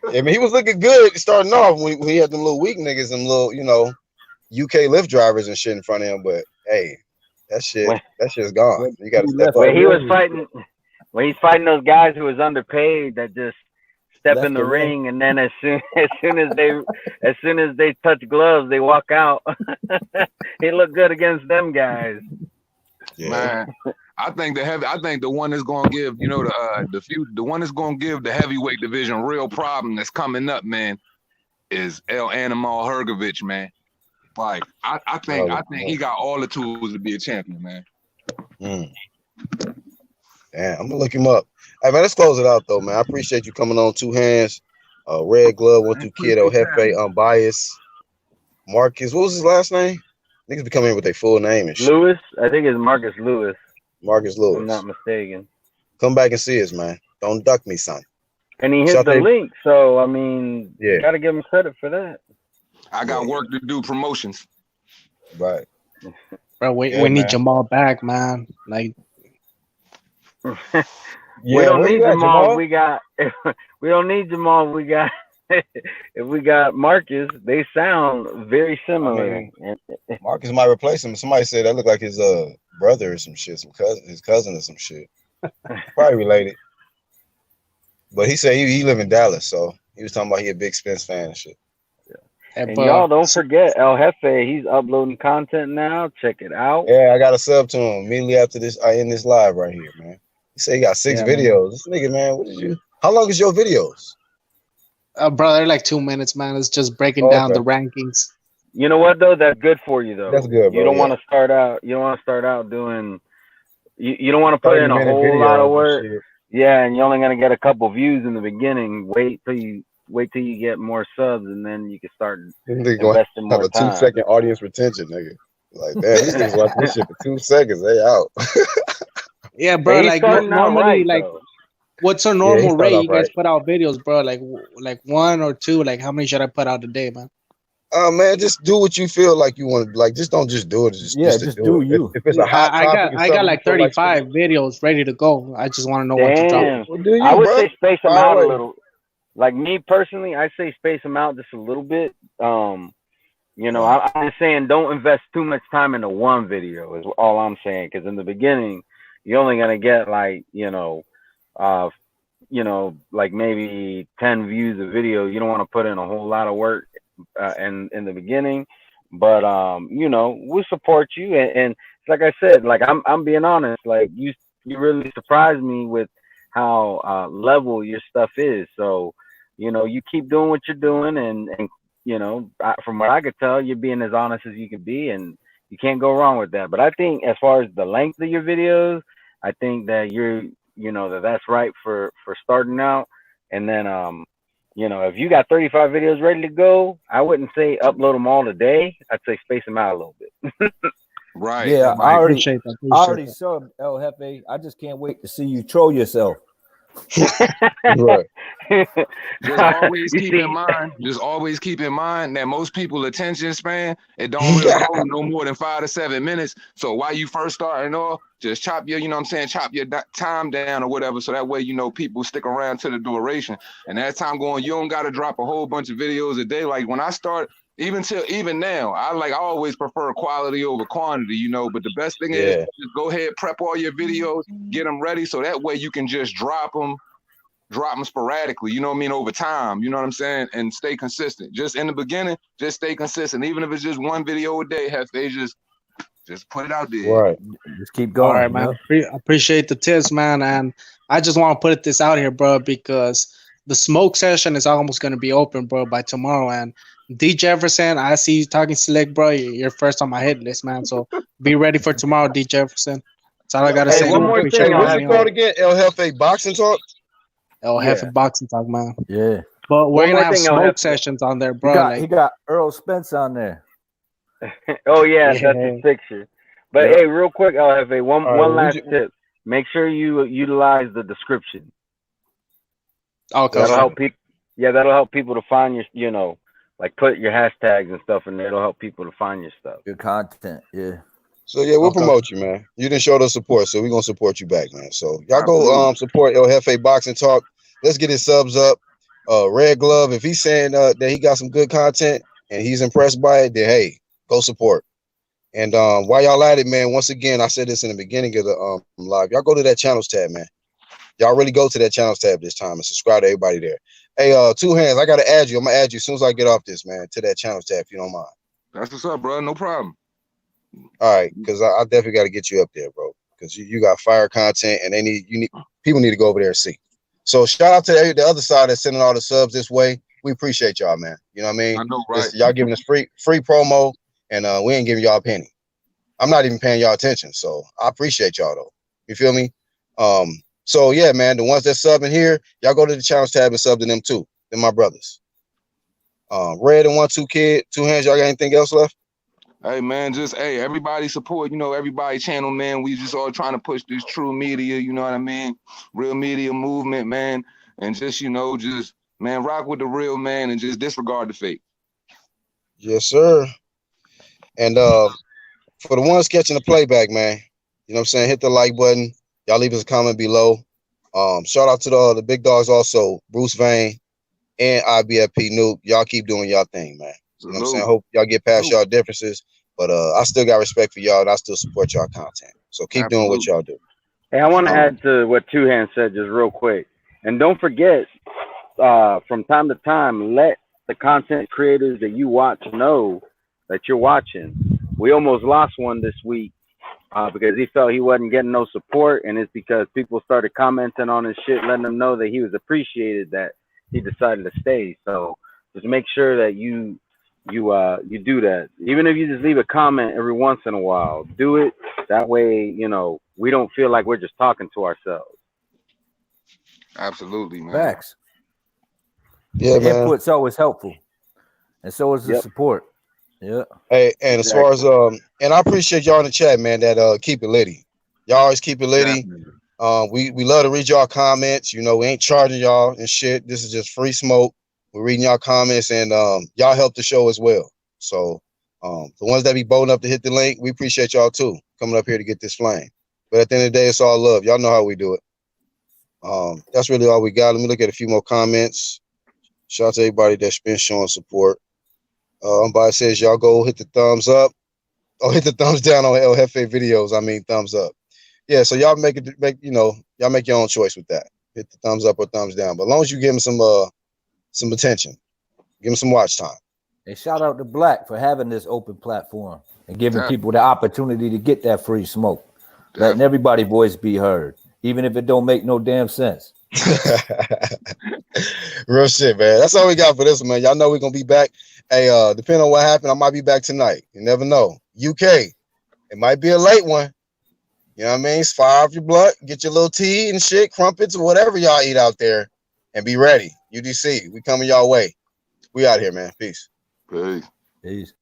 I mean, he was looking good starting off when he had them little weak niggas and little, UK lift drivers and shit in front of him. But hey, that shit's gone. You got to step up. When he's fighting those guys who was underpaid that just step in the ring and then as soon as they touch gloves, they walk out. He looked good against them guys. Yeah. Man, I think the one that's gonna give the one that's gonna give the heavyweight division real problem that's coming up, man, is El Animal Hrgović, man. Like I think he got all the tools to be a champion, man. Damn, I'm gonna look him up. Hey man, let's close it out though, man. I appreciate you coming on. 2 Hands, Red Glove, 1 2 Kid, El Jefe, Unbiased, Marcus. What was his last name? Niggas be coming in with their full name and shit. Lewis, I think it's Marcus Lewis. Marcus Lewis. If I'm not mistaken. Come back and see us, man. Don't duck me, son. And he hit the link, so I mean, you gotta give him credit for that. I got work to do, promotions. Right. Bro, we need Jamal back, man. Like, we don't need Jamal. We got. We don't need Jamal. We got. If we got Marcus, they sound very similar. I mean, Marcus might replace him. Somebody said that looked like his brother or some shit, his cousin or some shit. Probably related. But he said he live in Dallas, so he was talking about he a big Spence fan and shit. And y'all don't forget El Jefe. He's uploading content now. Check it out. Yeah, I got a sub to him immediately after this. I end this live right here, man. He said he got 6 videos. Man. This nigga, man, what did you? How long is your videos? Bro, they're like 2 minutes, man. It's just breaking down the rankings. You know what though? That's good for you though. That's good, bro. You don't want to start out. You don't want to start out doing. You don't want to put in a whole lot of work. Yeah, and you're only gonna get a couple views in the beginning. Wait till you get more subs, and then you can start investing more time. Have a 2-second audience retention, nigga. Like, damn, these niggas watch this shit for 2 seconds. They out. Yeah, bro. Like normally, like. What's a normal rate you guys put out videos, bro? Like 1 or 2. Like how many should I put out a day, man? Man, just do what you feel like you want to. Like, just don't just do it. Just do it. you. If it's a hot topic, I got like 35 videos ready to go. I just want to know what to drop. Well, I would say space them out a little. Like me personally, I say space them out just a little bit. You know, I'm just saying don't invest too much time into one video is all I'm saying. Because in the beginning, you're only gonna get like like maybe 10 views a video. You don't want to put in a whole lot of work in the beginning. But we support you, and like I said, like I'm being honest. Like you really surprised me with how level your stuff is. So you keep doing what you're doing, and from what I could tell, you're being as honest as you can be, and you can't go wrong with that. But I think as far as the length of your videos, I think that that's right for starting out. And then if you got 35 videos ready to go, I wouldn't say upload them all today. I'd say space them out a little bit. Right. Yeah, I already subbed El Jefe. I just can't wait to see you troll yourself. Right. Just always keep in mind that most people attention span, it don't really go no more than 5 to 7 minutes. So while you first starting off, just chop your time down or whatever, so that way people stick around to the duration. And as time going, you don't got to drop a whole bunch of videos a day. Like when I start, even now, I always prefer quality over quantity, but the best thing is just go ahead, prep all your videos, get them ready, so that way you can just drop them sporadically, over time, you know what I'm saying, and stay consistent. Just in the beginning, just stay consistent, even if it's just one video a day. They just put it out there. Right. Just keep going. All right, man. Appreciate the tips, man, and I just want to put this out here, bro, because the smoke session is almost going to be open, bro, by tomorrow. And D Jefferson, I see you talking slick, bro. You're first on my hit list, man. So be ready for tomorrow, D Jefferson. That's all I gotta say. One more thing. What's it called again? El Jefe Boxing Talk. El Jefe Boxing Talk, man. Yeah. But we're gonna have smoke sessions on there, bro. He got Earl Spence on there. Oh yeah, that's a picture. But hey, real quick, El Jefe, one last tip. Make sure you utilize the description. Okay. That'll help people. Yeah, that'll help people to find your, like put your hashtags and stuff in there. It'll help people to find your stuff. Good content, yeah. So we'll promote you, man. You didn't show the support, so we're gonna support you back, man. So y'all go support El Jefe Boxing Talk. Let's get his subs up. Red Glove, if he's saying that he got some good content and he's impressed by it, then hey, go support. And while y'all at it, man, once again, I said this in the beginning of the live. Y'all go to that channels tab, man. Y'all really go to that channels tab this time and subscribe to everybody there. Hey, Two Hands, I gotta add you. I'm gonna add you as soon as I get off this, man, to that channels tab if you don't mind. That's what's up, bro. No problem. All right, because I definitely got to get you up there, bro. Because you got fire content, and people need to go over there and see. So shout out to the other side that's sending all the subs this way. We appreciate y'all, man. You know what I mean? I know, right? Y'all giving us free promo, and we ain't giving y'all a penny. I'm not even paying y'all attention, so I appreciate y'all though. You feel me? So yeah, man, the ones that subbing here, y'all go to the channels tab and sub to them too. They're my brothers. Red and 1-2 Kid, Two Hands. Y'all got anything else left? Hey man, everybody support, everybody channel, man. We just all trying to push this true media, you know what I mean? Real media movement, man. And man, rock with the real, man, and just disregard the fake. Yes, sir. And for the ones catching the playback, man, you know what I'm saying? Hit the like button. Y'all leave us a comment below. Shout out to the big dogs also, Bruce Vane and IBFP Nuke. Y'all keep doing y'all thing, man. You know what I'm saying? Hope y'all get past y'all differences. But I still got respect for y'all, and I still support y'all content. So keep doing what y'all do. Hey, I want to add to what Two Hands said just real quick. And don't forget, from time to time, let the content creators that you watch know that you're watching. We almost lost one this week because he felt he wasn't getting no support, and it's because people started commenting on his shit, letting him know that he was appreciated, that he decided to stay. So just make sure that you do that. Even if you just leave a comment every once in a while, do it. That way, we don't feel like we're just talking to ourselves. Absolutely, man. Facts. Yeah, the man. Input's always helpful, and so is the support. Yeah. Hey, and as far as and I appreciate y'all in the chat, man, that keep it litty. Y'all always keep it litty. We love to read y'all comments. We ain't charging y'all and shit. This is just free smoke. We're reading y'all comments, and y'all help the show as well. So the ones that be bold enough to hit the link, we appreciate y'all too, coming up here to get this flame. But at the end of the day, it's all love. Y'all know how we do it. That's really all we got. Let me look at a few more comments. Shout out to everybody that's been showing support. Somebody says y'all go hit the thumbs up. Oh, hit the thumbs down on El Jefe videos. I mean, thumbs up. Yeah, so y'all y'all make your own choice with that. Hit the thumbs up or thumbs down. But as long as you give them some attention, give them some watch time. And shout out to Black for having this open platform and giving people the opportunity to get that free smoke. Letting everybody's voice be heard, even if it don't make no damn sense. Real shit, man. That's all we got for this one, man. Y'all know we're gonna be back. Hey, depending on what happened, I might be back tonight. You never know. UK, it might be a late one. You know what I mean? Fire off your blunt, get your little tea and shit, crumpets or whatever y'all eat out there, and be ready. UDC, we coming y'all way. We out here, man. Peace. Peace. Peace.